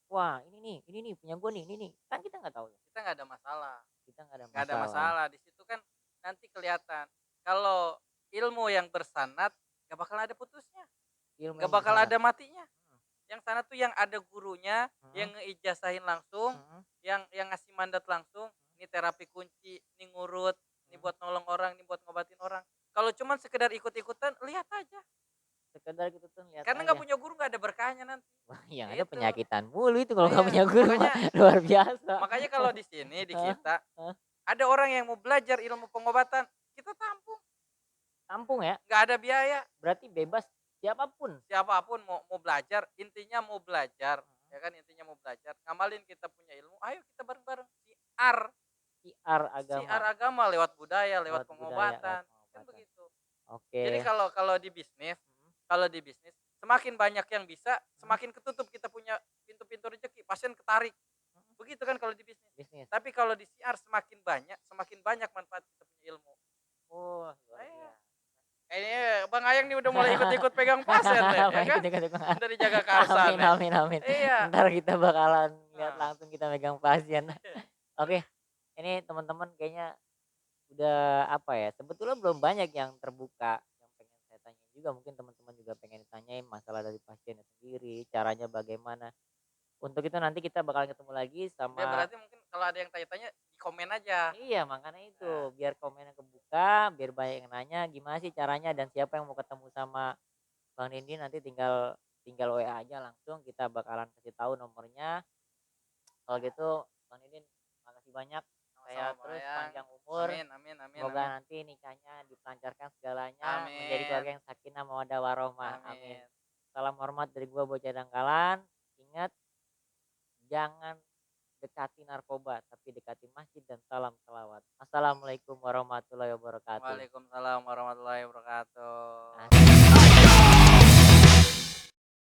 B: wah ini nih punya gue nih, ini nih. Kan kita nggak tahu ya.
C: Kita nggak ada masalah.
B: Kita nggak ada
C: Nggak ada
B: masalah.
C: masalah. Di situ kan nanti kelihatan. Kalau ilmu yang bersanad nggak bakal ada putusnya.
B: Ilmu
C: Nggak
B: yang
C: bakal
B: bersama.
C: ada matinya. Yang sana tuh yang ada gurunya,
B: Hmm,
C: yang ngeijazahin langsung,
B: hmm,
C: yang ngasih mandat langsung. Ini terapi kunci, ini ngurut, ini
B: hmm.
C: buat nolong orang, ini buat ngobatin orang. Kalau cuman sekedar ikut-ikutan, lihat aja.
B: Sekedar gitu tuh lihat
C: Karena nggak
B: aja.
C: punya guru nggak ada berkahnya nanti.
B: Wah, yang ada
C: Itu.
B: penyakitan mulu itu kalau nggak
C: Iya,
B: punya guru mah
C: makanya
B: luar biasa.
C: makanya kalau di sini di
B: Hah?
C: kita
B: Hah?
C: ada orang yang mau belajar ilmu pengobatan, kita tampung,
B: Tampung ya,
C: nggak ada biaya.
B: berarti bebas siapapun.
C: Siapapun mau belajar, intinya mau belajar,
B: Hmm.
C: ya kan intinya mau belajar. Ngamalin kita punya ilmu, ayo kita bareng-bareng siar,
B: Siar agama
C: siar agama lewat budaya, lewat
B: buat budaya, lewat
C: pengobatan, kan
B: pengobatan.
C: begitu. Jadi
B: Oke.
C: kalau kalau di bisnis, kalau di bisnis semakin banyak yang bisa, semakin ketutup kita punya pintu-pintu rezeki, pasien ketarik. Begitu kan kalau di bisnis.
B: Bisnis.
C: Tapi kalau di siar semakin banyak manfaat kita punya ilmu.
B: Oh, luar
C: Iya.
B: biasa.
C: Kayaknya Bang Ayang nih udah mulai ikut-ikut pegang pasien deh, ya
B: Baik,
C: kan?
B: gitu.
C: Dari jaga karsa
B: Amin
C: nih.
B: amin amin.
C: Iya.
B: Ntar kita bakalan lihat
C: Nah,
B: langsung kita megang pasien. Oke, ini teman-teman kayaknya udah apa ya, sebetulnya belum banyak yang terbuka yang pengen saya tanyain juga, mungkin teman-teman juga pengen ditanyain masalah dari pasiennya sendiri, caranya bagaimana. Untuk itu nanti kita bakalan ketemu lagi
C: ya
B: sama
C: berarti mungkin kalau ada yang tanya-tanya di komen aja.
B: iya makanya itu,
C: Nah,
B: biar komennya kebuka, biar banyak yang nanya gimana sih caranya dan siapa yang mau ketemu sama Bang Nindi nanti tinggal tinggal WA aja langsung, kita bakalan kasih tahu nomornya. Kalau gitu Bang Nindin makasih banyak, saya
C: sama-sama Bang
B: terus
C: Ayang.
B: panjang umur.
C: Amin, amin, amin,
B: Semoga
C: amin.
B: nanti nikahnya dilancarkan segalanya, menjadi
C: Amin.
B: keluarga yang sakinah mawaddah warahmah. Amin.
C: Amin.
B: Salam hormat dari gua Bocah Dangkalan. Ingat jangan dekati narkoba, tapi dekati masjid dan salam salawat. Assalamualaikum warahmatullahi wabarakatuh.
C: Waalaikumsalam warahmatullahi wabarakatuh.
B: Asik.